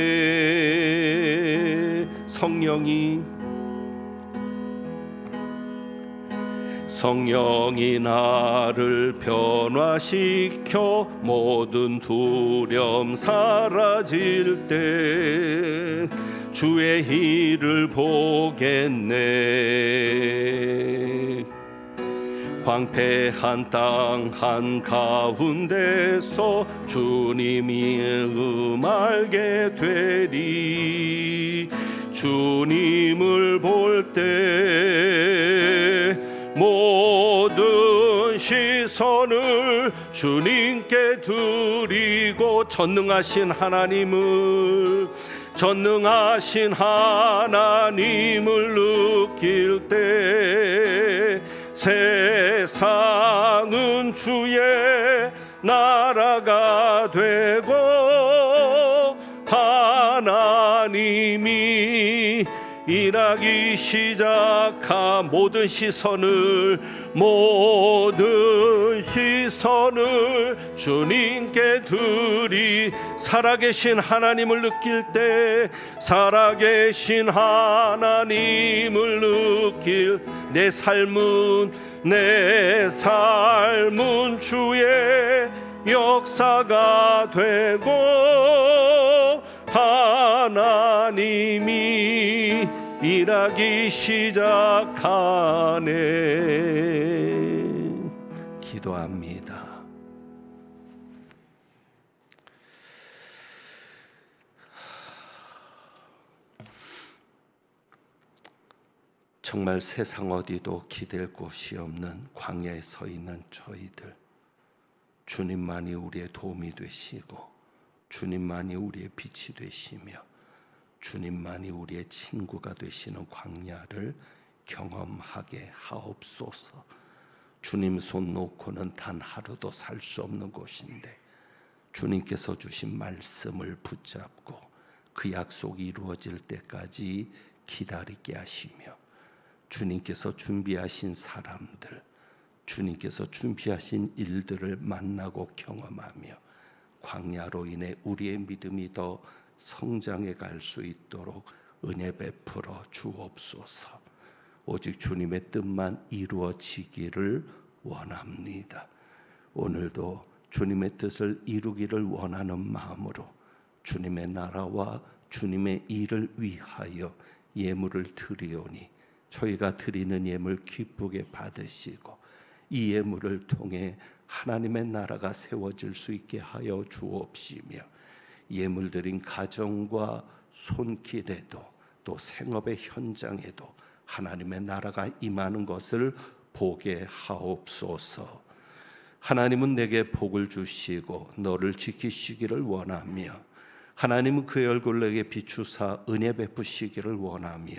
성령이 나를 변화시켜 모든 두려움 사라질 때 주의 일을 보겠네. 황폐한 땅 한가운데서 주님이 음알게 되리. 주님을 볼 때 모든 시선을 주님께 드리고 전능하신 하나님을 느낄 때 세상은 주의 나라가 되고 하나님이 일하기 시작한 모든 시선을 주님께 드리. 살아계신 하나님을 느낄 때 살아계신 하나님을 느낄 내 삶은 주의 역사가 되고 하나님이 일하기 시작하네. 기도합니다. 정말 세상 어디도 기댈 곳이 없는 광야에 서 있는 저희들, 주님만이 우리의 도움이 되시고 주님만이 우리의 빛이 되시며 주님만이 우리의 친구가 되시는 광야를 경험하게 하옵소서. 주님 손 놓고는 단 하루도 살 수 없는 곳인데 주님께서 주신 말씀을 붙잡고 그 약속이 이루어질 때까지 기다리게 하시며 주님께서 준비하신 사람들, 주님께서 준비하신 일들을 만나고 경험하며 광야로 인해 우리의 믿음이 더 성장해 갈 수 있도록 은혜 베풀어 주옵소서. 오직 주님의 뜻만 이루어지기를 원합니다. 오늘도 주님의 뜻을 이루기를 원하는 마음으로 주님의 나라와 주님의 일을 위하여 예물을 드리오니 저희가 드리는 예물 기쁘게 받으시고 이 예물을 통해 하나님의 나라가 세워질 수 있게 하여 주옵시며 예물 드린 가정과 손길에도 또 생업의 현장에도 하나님의 나라가 임하는 것을 보게 하옵소서. 하나님은 내게 복을 주시고 너를 지키시기를 원하며 하나님은 그의 얼굴을 내게 비추사 은혜 베푸시기를 원하며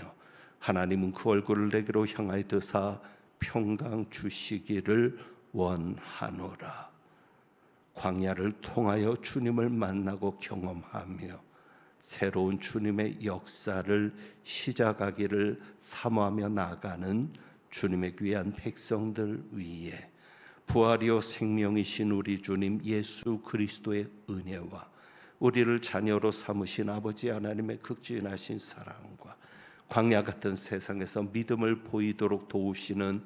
하나님은 그 얼굴을 내게로 향하여 드사 평강 주시기를 원하노라. 광야를 통하여 주님을 만나고 경험하며 새로운 주님의 역사를 시작하기를 사모하며 나가는 주님의 귀한 백성들 위에 부활이요 생명이신 우리 주님 예수 그리스도의 은혜와 우리를 자녀로 삼으신 아버지 하나님의 극진하신 사랑과 광야 같은 세상에서 믿음을 보이도록 도우시는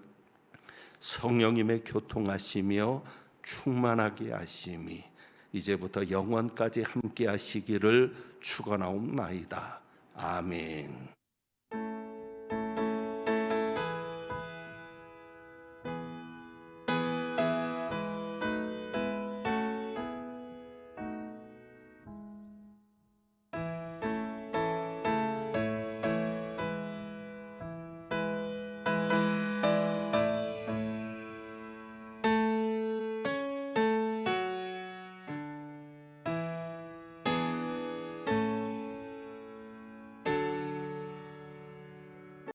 성령님의 교통하시며 충만하게 하심이 이제부터 영원까지 함께 하시기를 축원하옵나이다. 아멘.